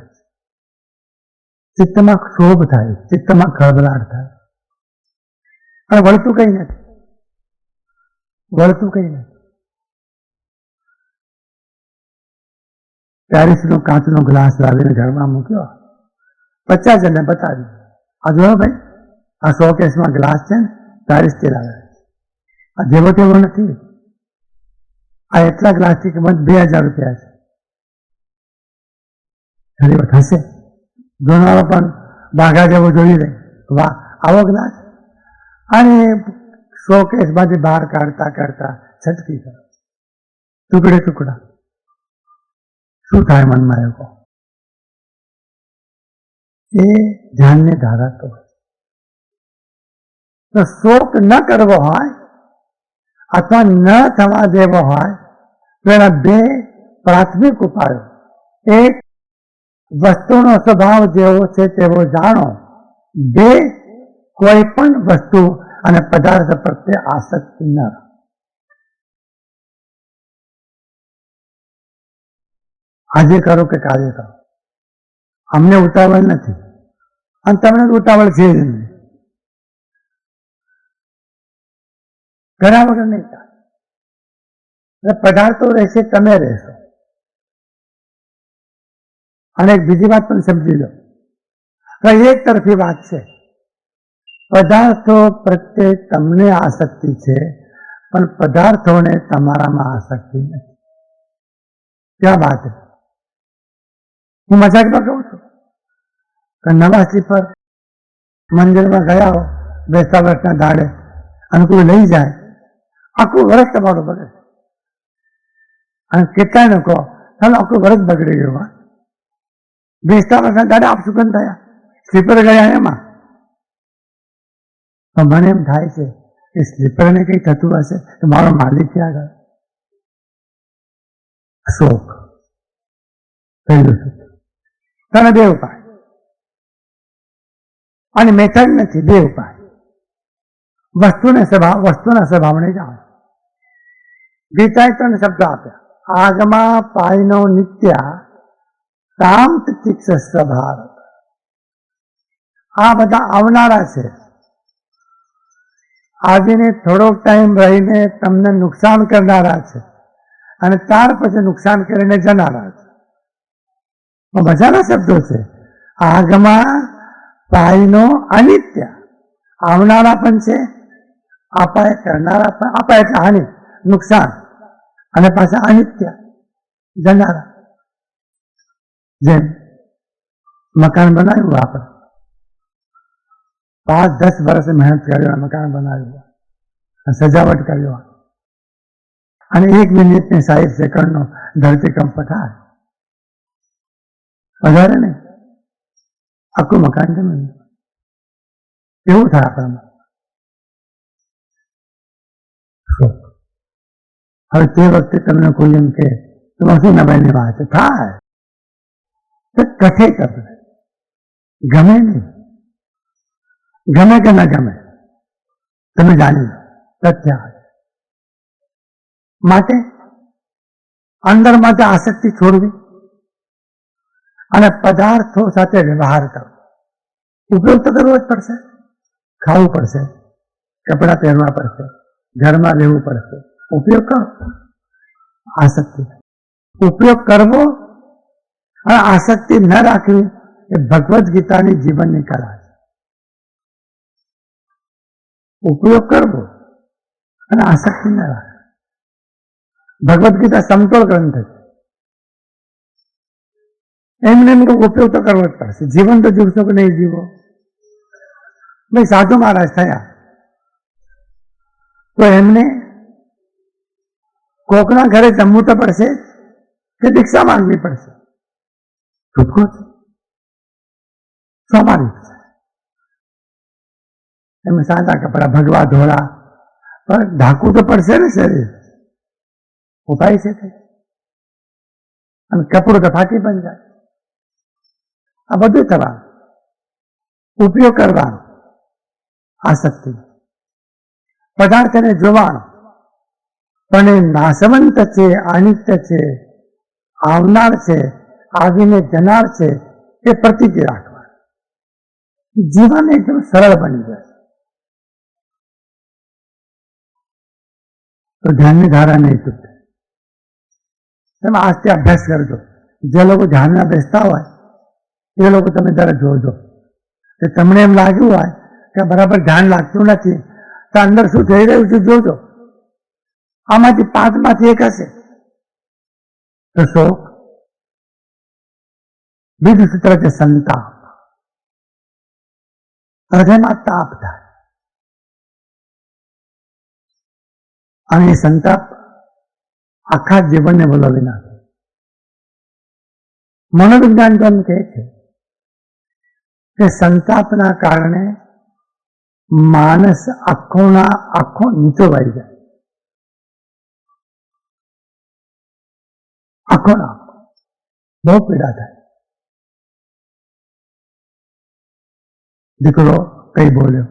ચિત્તમાં ક્ષોભ થાય, ચિત્તમાં ખળભળાટ થાય, અને વળતું કઈ નથી, વળતું કઈ નથી. પેરિસનો કાચનો ગ્લાસ લાવીને ઘરમાં મૂક્યો, 50 જણને બતાવ્યું, આ જોયો ભાઈ, આ શોકેસમાં ગ્લાસ છે ને, પેરિસથી લાવ્યા, આ જેવો તેવો નથી, આ એટલા ગ્લાસની કિંમત 2000 રૂપિયા છે. ઘણી વખત હશે, જોનારો પણ બાઘા જેવો જોઈ લે, વાહ આવો ગ્લાસ, અને શોકેસમાંથી બહાર કાઢતા કાઢતા છટકી ગયો, ટુકડે ટુકડા. શું થાય મનમાં એવો? એ ધ્યાનને ધારાતો હોય. તો શોક ન કરવો હોય અથવા ન થવા દેવો હોય તો એના બે પ્રાથમિક ઉપાયો. એક, વસ્તુનો સ્વભાવ જેવો છે તેવો જાણો. બે, કોઈ પણ વસ્તુ અને પદાર્થ પ્રત્યે આસક્તિ ન. આજે કરો કે કાલે કરો, અમને ઉતાવળ નથી અને તમને ઉતાવળ છે જ નહીં. કર્યા વગર નહીં ચાલે. પદાર્થો રહેશે, તમે રહેશો. અને એક બીજી વાત પણ સમજી લો, એક તરફી વાત છે. પદાર્થો પ્રત્યે તમને આસક્તિ છે, પણ પદાર્થોને તમારામાં આસક્તિ નથી. ક્યાં વાત છે? હું મજાકમાં કહું છું કે નવા સ્લીપર મંદિરમાં ગયા હો બેસતા વર્ષના દાડે અને કોઈ લઈ જાય, આખું વર્ષ તમારું બગડે. અને કેટલાય કહો ચાલો આખું વર્ષ બગડી ગયું. બેસતા વર્ષના દાડે આપ સુગંધ થયા, સ્લીપર ગયા એમાં. તો મને એમ થાય છે કે સ્લીપરને કઈ થતું હશે તો મારો માલિક ક્યાં ગયો? શોક. પહેલું શું? તને બે ઉપાય, અને મેથડ નથી, બે ઉપાય. વસ્તુના સ્વભાવને જાણો. ગીતાએ 3 શબ્દો આપ્યા. આગમા પાયનો નિત્યા તામ તિતિક્ષ સ્વભાવ. આ બધા આવનારા છે, આવીને થોડોક ટાઈમ રહીને તમને નુકસાન કરનારા છે, અને ત્યાર પછી નુકસાન કરીને જનારા છે. મજાના શબ્દો છે. આગમા પાયનો અનિત્ય, આવનારા પણ છે, અપાય કરનારા પણ. અપાય એટલે હાનિ, નુકસાન, અને પાછા અનિત્ય, જનારા. જેમ મકાન બનાવ્યું આપણે, 5-10 વર્ષ મહેનત કર્યો, મકાન બનાવ્યું, સજાવટ કર્યો, અને 1 મિનિટ ને 60 સેકન્ડનો ધરતીકંપ થાય, વધારે નહીં, આખું મકાન જમીન. એવું થાય આપણામાં. હવે તે વખતે તમને કોઈ એમ કે શું નવાઈની વાત થાય, કથે કરે, ગમે નહીં, ગમે કે ના ગમે તમે જાણી લો, તથ્ય. માટે અંદર માટે આસક્તિ છોડવી અને પદાર્થો સાથે વ્યવહાર કરવો. ઉપયોગ તો કરવો જ પડશે, ખાવું પડશે, કપડાં પહેરવા પડશે, ઘરમાં રહેવું પડશે. ઉપયોગ કરો, આસક્તિ. ઉપયોગ કરવો અને આસક્તિ ન રાખવી એ ભગવદ્ ગીતાની જીવનની કલા છે. ઉપયોગ કરવો અને આસક્તિ ન રાખવી. ભગવદ્ ગીતા સમતોલ ગ્રંથ છે. એમને એમ ઉપયોગ તો કરવો જ પડશે. જીવન તો જીવશો કે નહીં જીવો? ભાઈ સાધુ મહારાજ થયા તો એમને કોકના ઘરે જમવું તો પડશે કે દીક્ષા માંગવી પડશે? છૂટકો છે, સ્વાભાવિક છે. એમને સાદા કપડા, ભગવા ધોળા, પણ ઢાંકવું તો પડશે ને શરીર. ઉપાય છે તે, અને કપડું તો ફાટી પણ જાય. આ બધું થવાનું. ઉપયોગ કરવાનો, આસક્તિ, પદાર્થને જોવાનો, પણ એ નાશવંત છે, અનિત્ય છે, આવનાર છે, આવીને જનાર છે, એ પ્રતીતિ રાખવા. જીવન એકદમ સરળ બની જાય. તો ધ્યાનની ધારા નહીં તૂટે. તમે આજથી અભ્યાસ કરજો. જે લોકો ધ્યાનમાં બેસતા હોય એ લોકો તમે જરા જોજો કે તમને એમ લાગ્યું હોય કે બરાબર ધ્યાન લાગતું નથી, તો અંદર શું થઈ રહ્યું છે જોજો. આમાંથી 5 માંથી 1 હશે તો શોક. બીજું સૂત્ર છે સંતાપ. હૃદયમાં તાપ થાય અને એ સંતાપ આખા જીવનને વલોવી નાખે. મનોવિજ્ઞાન તો એમ કહે છે કે સંતાપના કારણે માણસ આંખોના આંખો નીચો વાળી જાય. આંખોના આંખો બહુ પીડા થાય. દીકરો કઈ બોલ્યો,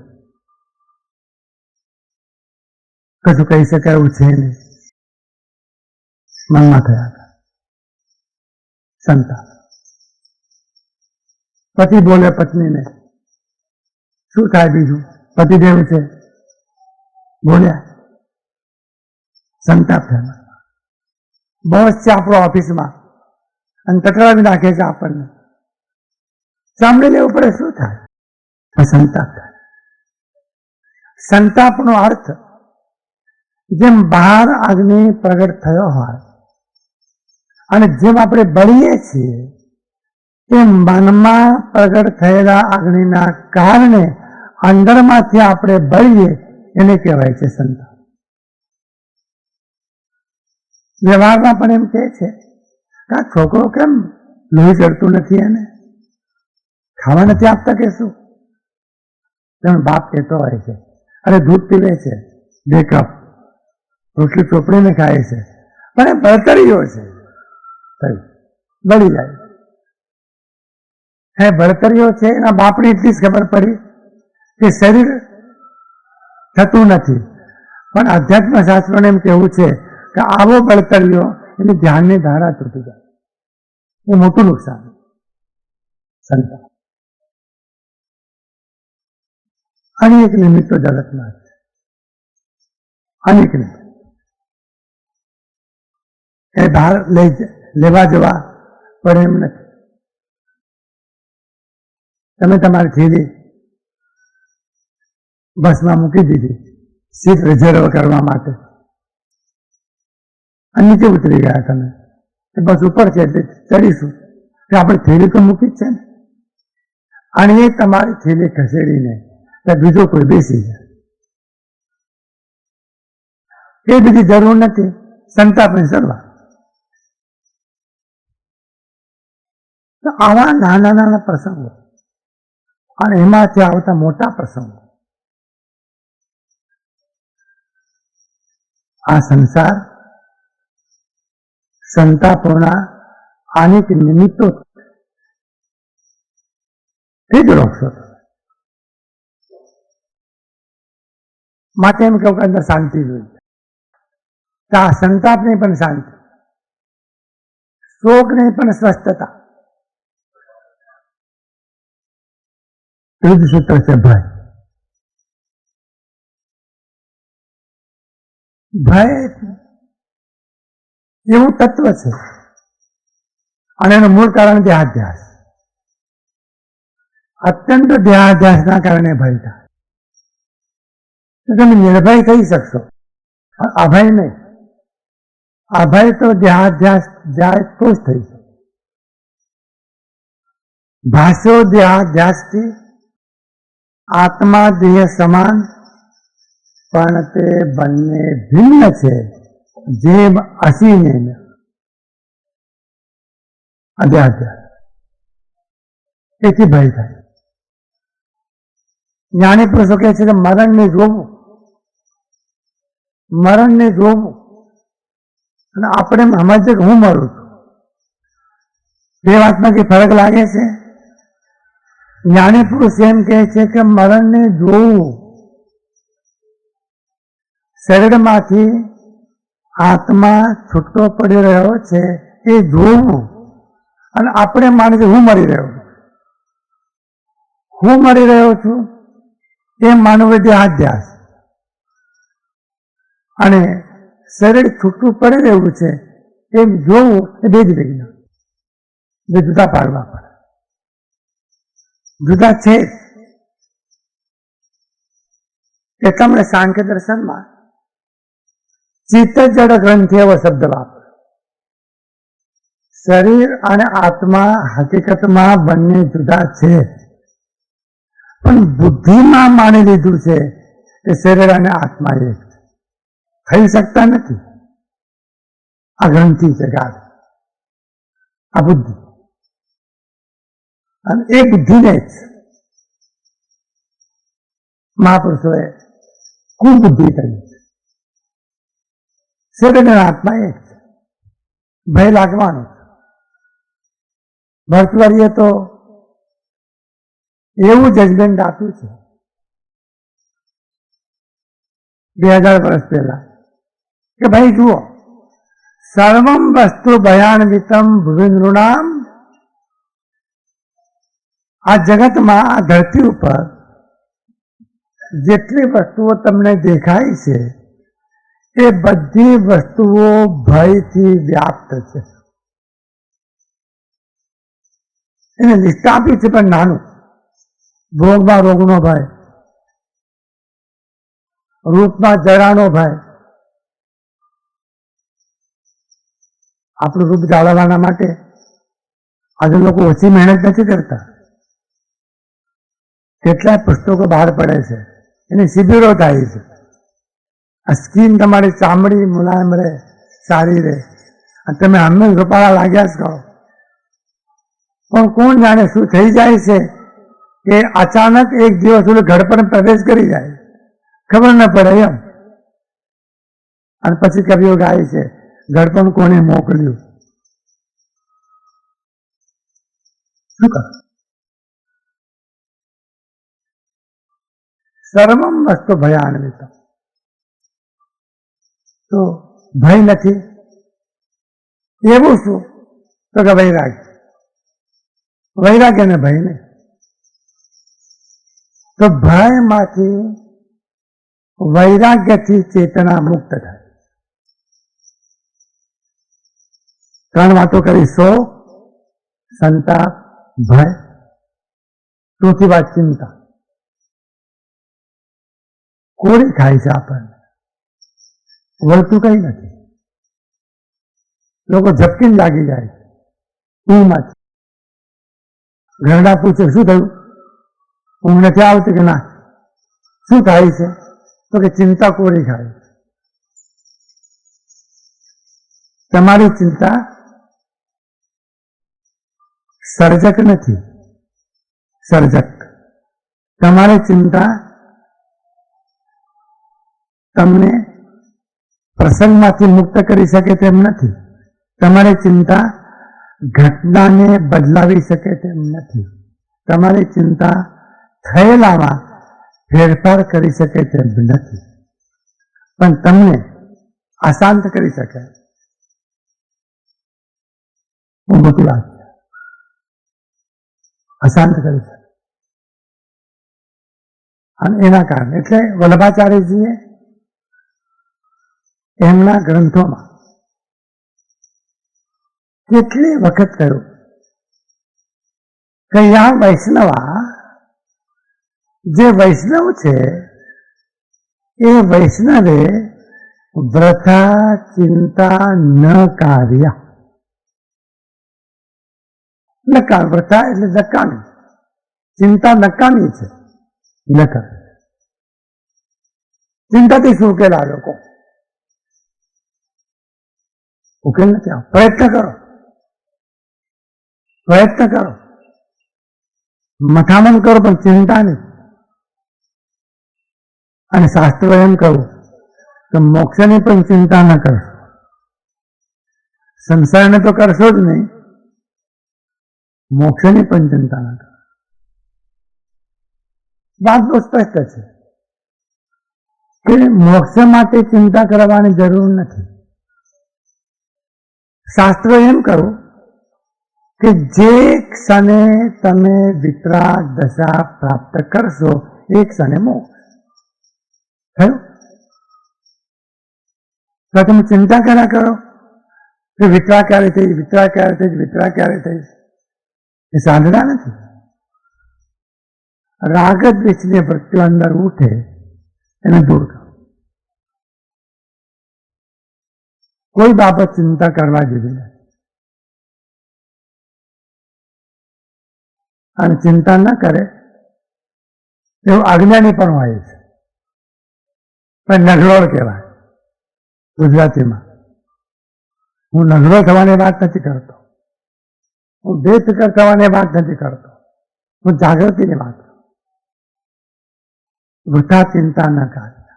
કશું કહી શકાય એવું છે નહીં, મનમાં થયા હતા સંતાપ. પતિ બોલે પત્નીને, શું થાય બીજું? પતિદેવ છે બોલ્યા, સંતાપ થયા. બોસ છે આપણો ઓફિસમાં અને ટકરાવી નાખે છે આપણને, સાંભળી લેવું પડે, શું થાય? સંતાપ થાય. સંતાપનો અર્થ જેમ બહાર અગ્નિ પ્રગટ થયો હોય અને જેમ આપણે બળીએ છીએ તેમ મનમાં પ્રગટ થયેલા અગ્નિના કારણે અંદરમાંથી આપણે બળીએ, એને કહેવાય છે સંતાપ. વ્યવહારમાં પણ એમ કહે છે કે આ છોકરો કેમ લોહી ચડતું નથી, એને ખાવા નથી આપતા કે શું? તેમ બાપ કહેતો હોય છે, અરે દૂધ પીવે છે 2 કપ, રોટલી ચોપડીને ખાય છે, પણ એ બળતરીઓ છે, બળી જાય. હે બળતરીઓ છે, એના બાપને એટલી જ ખબર પડી કે શરીર થતું નથી. પણ અધ્યાત્મ શાસ્ત્રોને એમ કહેવું છે કે આવો બળતરીઓ એની ધ્યાનની ધારા તૂટી જાય, એ મોટું નુકસાન. સંતાપ અનેક નિમિત્તો જગતમાં છે, અનેક નિમિત્ત. એ બહાર લેવા જવા પડે એમ નથી. તમે તમારી થેલી બસમાં મૂકી દીધી સીટ રિઝર્વ કરવા માટે અને નીચે ઉતરી ગયા તમે, બસ ઉપર છે ચડીશું, કે આપણે થેલી તો મૂકી જ છે ને, અને એ તમારી થેલી ખસેડીને બીજો કોઈ બેસી જાય, એ બીજી જરૂર નથી. સંતાપની શરૂઆત. તો આવા નાના નાના પ્રસંગો અને એમાંથી આવતા મોટા પ્રસંગો, આ સંસાર સંતાપોના અનેક નિમિત્તો જ રોકશો. માટે એમ કહું કે અંદર શાંતિ જોઈએ. આ સંતાપ નહીં પણ શાંતિ, શોક નહીં પણ સ્વસ્થતા. ત્રીજું સૂત્ર છે ભય. ભય એવું તત્વ છે અને એનું મૂળ કારણ દેહાધ્યાસ. અત્યંત દેહાધ્યાસના કારણે ભય થાય. તમે નિર્ભય થઈ શકશો, અભય નહીં. અભય તો દેહાધ્યાસ જાય તો જ થઈ શકે. ભાષ્યો દેહાધ્યાસથી આત્મા દેહ સમાન, પણ તે બંને ભિન્ન છે, જેમ અસીને અધ્યાધ્યાસ. એથી ભય થાય. જ્ઞાની પુરુષો કહે છે કે મરણને જોવું, મરણને જોવું, અને આપણે સમજે કે હું મરું છું, બે વાતમાં જે ફરક લાગે છે. જ્ઞાની પુરુષ એમ કહે છે કે મરણને જોવું, શરીરમાંથી આત્મા છૂટો પડી રહ્યો છે એ જોવું, અને આપણે માની હું મરી રહ્યો છું, હું મરી રહ્યો છું એ માનવ દેહાધ્યાસ, અને શરીર છૂટું પડી રહ્યું છે એમ જોવું એ બે જ વિજ્ઞાન, જે જુદા પાડવા પડે. જુદા છે એટલા માટે સાંખ્ય દર્શનમાં ચિત્ત જડ ગ્રંથિ એવો શબ્દ વાપરે. શરીર અને આત્મા હકીકતમાં બંને જુદા છે, પણ બુદ્ધિમાં માની લીધું છે કે શરીર અને આત્મા એક થઈ શકતા નથી. આ ગ્રંથિ છે ગાઢ, આ બુદ્ધિ, અને એ બુદ્ધિને જ મહાપુરુષોએ કુબુદ્ધિ કરી. શરીર અને આત્મા એક છે, ભય લાગવાનો છે. ભરતવારીએ તો એવું જજમેન્ટ આપ્યું છે 2000 વર્ષ પહેલા કે ભાઈ જુઓ, સર્વમ વસ્તુ ભયાન્વિતમ ભુવિનૃણામ, આ જગતમાં, આ ધરતી ઉપર જેટલી વસ્તુઓ તમને દેખાય છે એ બધી વસ્તુઓ ભયથી વ્યાપ્ત છે. એને લિસ્ટ આપ્યું છે પણ નાનું. ભોગમાં રોગનો ભય, રૂપમાં જરાનો ભય, આપણું રૂપ જાળવવાના માટે આજે લોકો ઓછી મહેનત નથી કરતા. કેટલાય પુસ્તકો બહાર પડે છે, એની શિબિરો થાય છે. આ સ્કીન તમારી ચામડી મુલાયમ રહે, સારી રહે, અને તમે હંમેશા રૂપાળા લાગ્યા જ કરો. પણ કોણ જાણે શું થઈ જાય છે કે અચાનક એક દિવસ ઘડપણ પ્રવેશ કરી જાય, ખબર ન પડે એમ. અને પછી કવિઓ ગાય છે, ઘડપણ કોને મોકલ્યું. શું કર? સર્વમ વસ્તુ ભયાન્વિત, તો ભય નથી. એવું શું? તો કે વૈરાગ્ય. વૈરાગ્ય ને ભય ને. તો ભયમાંથી વૈરાગ્યથી ચેતના મુક્ત થાય. 3 વાતો કરી: શોક, સંતાપ, ભય. ચોથી વાત ચિંતા. કોરી ખાય છે આપણને, વળતું કઈ નથી. લોકો ઝપકીને લાગી જાય ઊંઘમાં. ઘરડા પૂછે શું થયું? ઊંઘ નથી આવતી કે ના. શું થાય છે? તો કે ચિંતા કોરી ખાય. તમારી ચિંતા સર્જક નથી, સર્જક. તમારી ચિંતા તમને પ્રસંગમાંથી મુક્ત કરી શકે તેમ નથી. તમારી ચિંતા ઘટનાને બદલાવી શકે તેમ નથી. તમારી ચિંતા થયેલામાં ફેરફાર કરી શકે તેમ નથી. પણ તમને અશાંત કરી શકે. બહુ મોટી વાત છે. અશાંત કરી શકે. અને એના કારણે એટલે વલ્લભાચાર્યજીએ એમના ગ્રંથોમાં કેટલી વખત કહ્યું કે યા વૈષ્ણવા, જે વૈષ્ણવ છે એ વૈષ્ણવે વ્રથા ચિંતા ન કાર્ય. નકાર, વ્રથા એટલે નકામી, ચિંતા નકામી છે. ન કર. ચિંતાથી શું ઉકેલા લોકો? ઉકેલ નથી આવ. પ્રયત્ન કરો, પ્રયત્ન કરો, મથામણ કરો, પણ ચિંતા નહીં. અને શાસ્ત્રો એમ કહું કે મોક્ષની પણ ચિંતા ન કરશો. સંસારને તો કરશો જ નહીં, મોક્ષની પણ ચિંતા ન કરો. વાત બહુ સ્પષ્ટ છે કે મોક્ષ માટે ચિંતા કરવાની જરૂર નથી. શાસ્ત્રો એમ કહ્યું કે જે ક્ષણે તમે વિતરાગ દશા પ્રાપ્ત કરશો એ ક્ષણે મોક્ષ થયું. તો તમે ચિંતા કર્યા કરો કે વિતરાગ ક્યારે થઈ, વિતરાગ ક્યારે થઈ, વિતરાગ ક્યારે થઈ. એ સાધના નથી. રાગ દ્વેષની વૃત્તિઓ અંદર ઉઠે એને દૂર કરો. કોઈ બાબત ચિંતા કરવા જેવી નથી. અને ચિંતા ન કરે એવું અજ્ઞાની પણ હોય છે, પણ નગરોળ કહેવાય ગુજરાતીમાં. હું નગરો થવાની વાત નથી કરતો, હું બેફિકર થવાની વાત નથી કરતો, હું જાગૃતિની વાત કરું. વૃથા ચિંતા ન કરતા.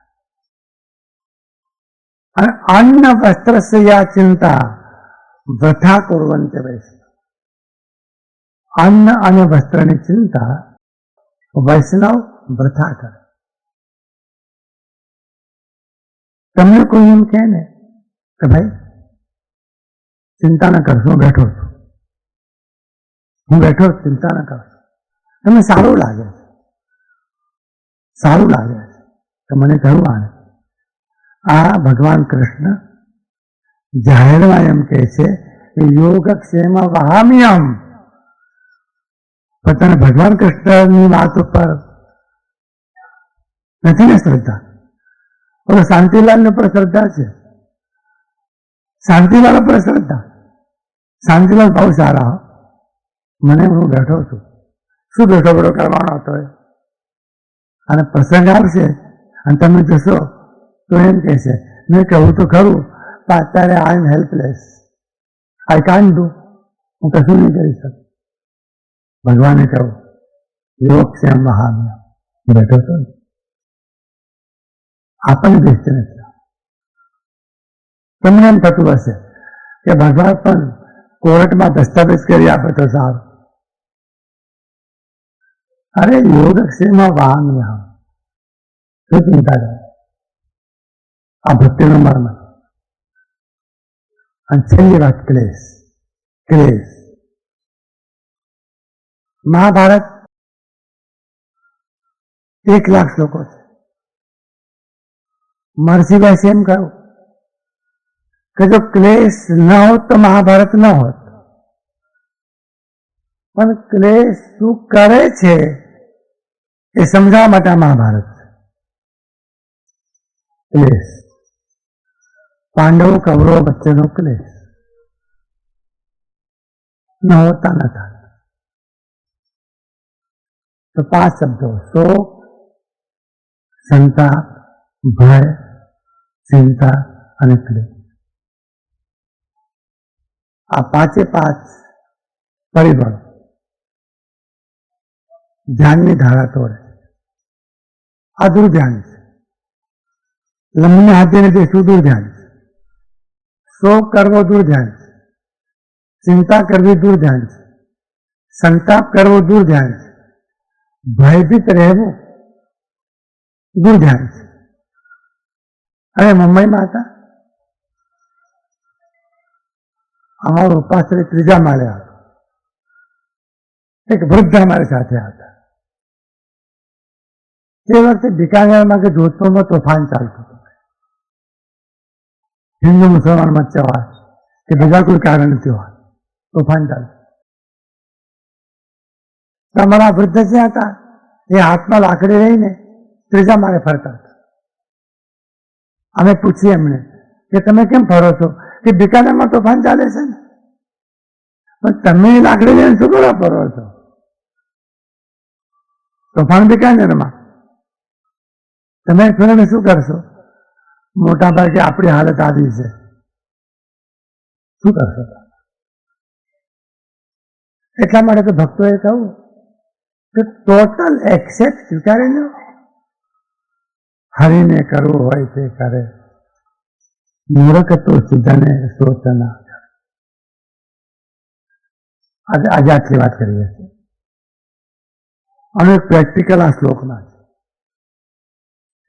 અને અન્ન વસ્ત્રસ્ય યા ચિંતા વૃથા કુર્વન્તે વૈષ્ણવ. અન્ન અને વસ્ત્રની ચિંતા વૈષ્ણવ વૃથા કરે. તમને કોઈ એમ કહે ને કે ભાઈ ચિંતા ન કરશો, હું બેઠો છું, હું બેઠો ચિંતા ન કરશો, તમને સારું લાગે છે, સારું લાગે છે તો મને કહ્યું આને. આ ભગવાન કૃષ્ણ જાહેરમાં એમ કહે છે કે યોગક્ષેમ વહામ્યહમ. પણ તને ભગવાન કૃષ્ણની વાત ઉપર નથી ને શ્રદ્ધા? ઓલો શાંતિલાલ પર શ્રદ્ધા છે, શાંતિલાલ પર શ્રદ્ધા. શાંતિલાલ બહુ સારા, મને હું બેઠો છું, શું બેઠો બેઠો કરવાનો હતો એ? અને પ્રસંગ આવશે અને તમે જશો તો એમ કહેશે મેં કહું તો ખરું પણ અત્યારે આઈ એમ હેલ્પલેસ, આઈ કાન્ટ ડુ, હું કશું નહીં કરી શકું. ભગવાને કહ્યું યોગક્ષેમ વહામ્યહમ. બેઠો છો ને આપણને બેસતી નથી. તમને એમ થતું હશે કે ભગવાન પણ કોર્ટમાં દસ્તાવેજ કરી આપે તો સારું. અરે યોગક્ષેમ વહામ્યહમ શું ચિંતા કરે? આ ભક્તિનો મર્મ. અને છેલ્લી વાત ક્લેશ. ક્લેશ. મહાભારત 1,00,000 શ્લોકો છે. મહર્ષિ એમ કહ્યું કે જો ક્લેશ ન હોત તો મહાભારત ન હોત. પણ ક્લેશ શું કરે છે એ સમજાવવા માટે મહાભારત છે. ક્લેશ, પાંડવો કૌરવો વચ્ચેનો ક્લેશ ન હોતા ન થાય. તો 5 શબ્દો: શોક, સંતાપ, ભય, ચિંતા અને ક્લેશ. આ 5 પરિબળો ધ્યાનની ધારા તોડે. આ દુર્ધ્યાન છે. લંબને હાથીને બેસવું દુર્ધ્યાન છે. શોક કરવો દુર્ધ્યાન છે. ચિંતા કરવી દુર્ધ્યાન છે. સંતાપ કરવો દુર્ધ્યાન છે. ભયભીત રહેવું દુર્ધ્યાન છે. અને મુંબઈમાં હતા, અમારો ઉપાશ્રય 3જા માળે હતો. એક વૃદ્ધ અમારી સાથે હતા. તે વખતે બિકાનેરમાં કે જોધપુરમાં તોફાન ચાલતું હતું. હિન્દુ મુસલમાન વચ્ચે હોય કે બીજા કોઈ કારણ નથી હોય, તોફાન ચાલતું. તમારા વૃદ્ધ જે હતા એ હાથમાં લાકડી લઈને 3જા માળે ફરતા હતા. અમે પૂછીએ એમને કે તમે કેમ ફરો છો? કે બિકાનેરમાં તોફાન ચાલે છે ને. પણ તમે લાકડી લઈને શું કરવા ફરો છો? તોફાન બિકાનેરમાં. તમે ફરીને શું કરશો? મોટા ભાગે આપણી હાલત આવી છે, શું કરશો? એટલા માટે તો ભક્તોએ કહ્યું કે ટોટલ એક્સેપ્ટ સ્વીકારી લો. હરીને કરવું હોય તે કરે, મૂર્ખ તો સિદ્ધને સોચના. આજે આટલી વાત કરીએ છીએ. અને પ્રેક્ટિકલ આ શ્લોકમાં છે.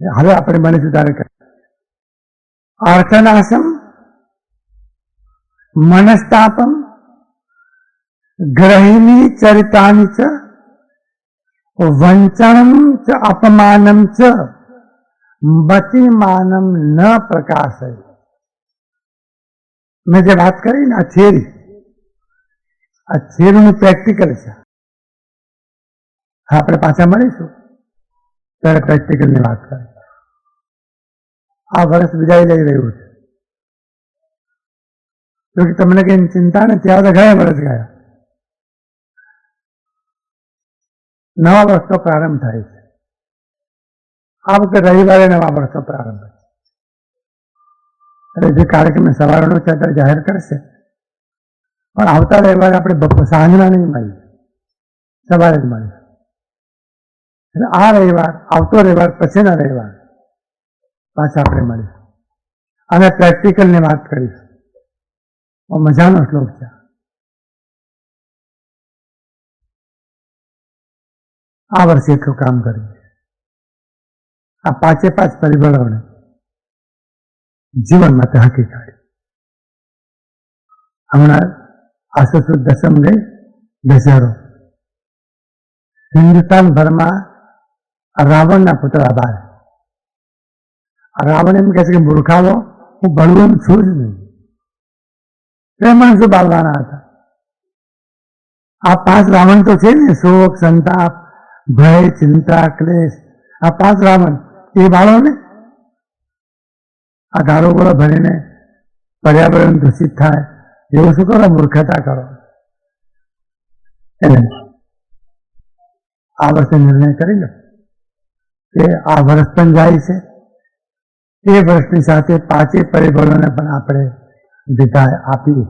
હવે આપણે બને સુધારે કરીએ. અર્થનાશમ मनस्तापम ग्रहिणी चरितानि च वंचनम च अपमानम च मतिमानम न प्रकाशय। मैं जे बात करी ने आ थेरी प्रेक्टिकल है। આપણે પાછા મળીશું ત્યારે પ્રેક્ટિકલની વાત કરીએ। આ વર્ષ વિદાય લઈ રહ્યું છે, જો કે તમને કઈ ચિંતા નથી, આ તો ગયા વર્ષ ગયા। નવા વર્ષનો પ્રારંભ થાય છે। આ વખતે રવિવારે નવા વર્ષનો પ્રારંભ છે, એટલે જે કાર્યક્રમ સવારનો છે ત્યારે જાહેર કરશે, પણ આવતા રવિવારે આપણે સાંજના નહીં મળીએ, સવારે જ મળીએ। એટલે આ રવિવાર, આવતો રવિવાર પછીના રવિવાર પાછા આપણે મળીશું અને પ્રેક્ટિકલની વાત કરીશું। મજાનો શ્લોક છે। આ વર્ષે એટલું કામ કર્યું, આ 5 પરિબળોને જીવનમાં હાંકી કાઢી। હમણાં આસો સુદ દસમ ગઈ, દશેરો। હિન્દુસ્તાન ભરમાં રાવણના પુતળા બાળ। રાવણ એમ કહે છે કે મૂર્ખાઓ, હું બળવું છું જ નહીં, પ્રેમણ શું બાળવાના હતા? આ 5 રાવણ તો છે ને, શોક, સંતાપ, ભય, ચિંતા, ક્લેશ, આ 5 રાવણ એ બાળો ને। આ ગાળો ગોળો ભરીને પર્યાવરણ દૂષિત થાય એવું શું કરો? મૂર્ખતા કરો। એટલે આ વર્ષે નિર્ણય કરી લો કે આ વર્ષ પણ જાય છે, એ વર્ષની સાથે 5 પરિબળોને પણ આપણે વિદાય આપી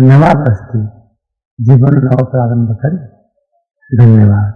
નવા વર્ષથી જીવનનો નવો પ્રારંભ કરીએ। ધન્યવાદ।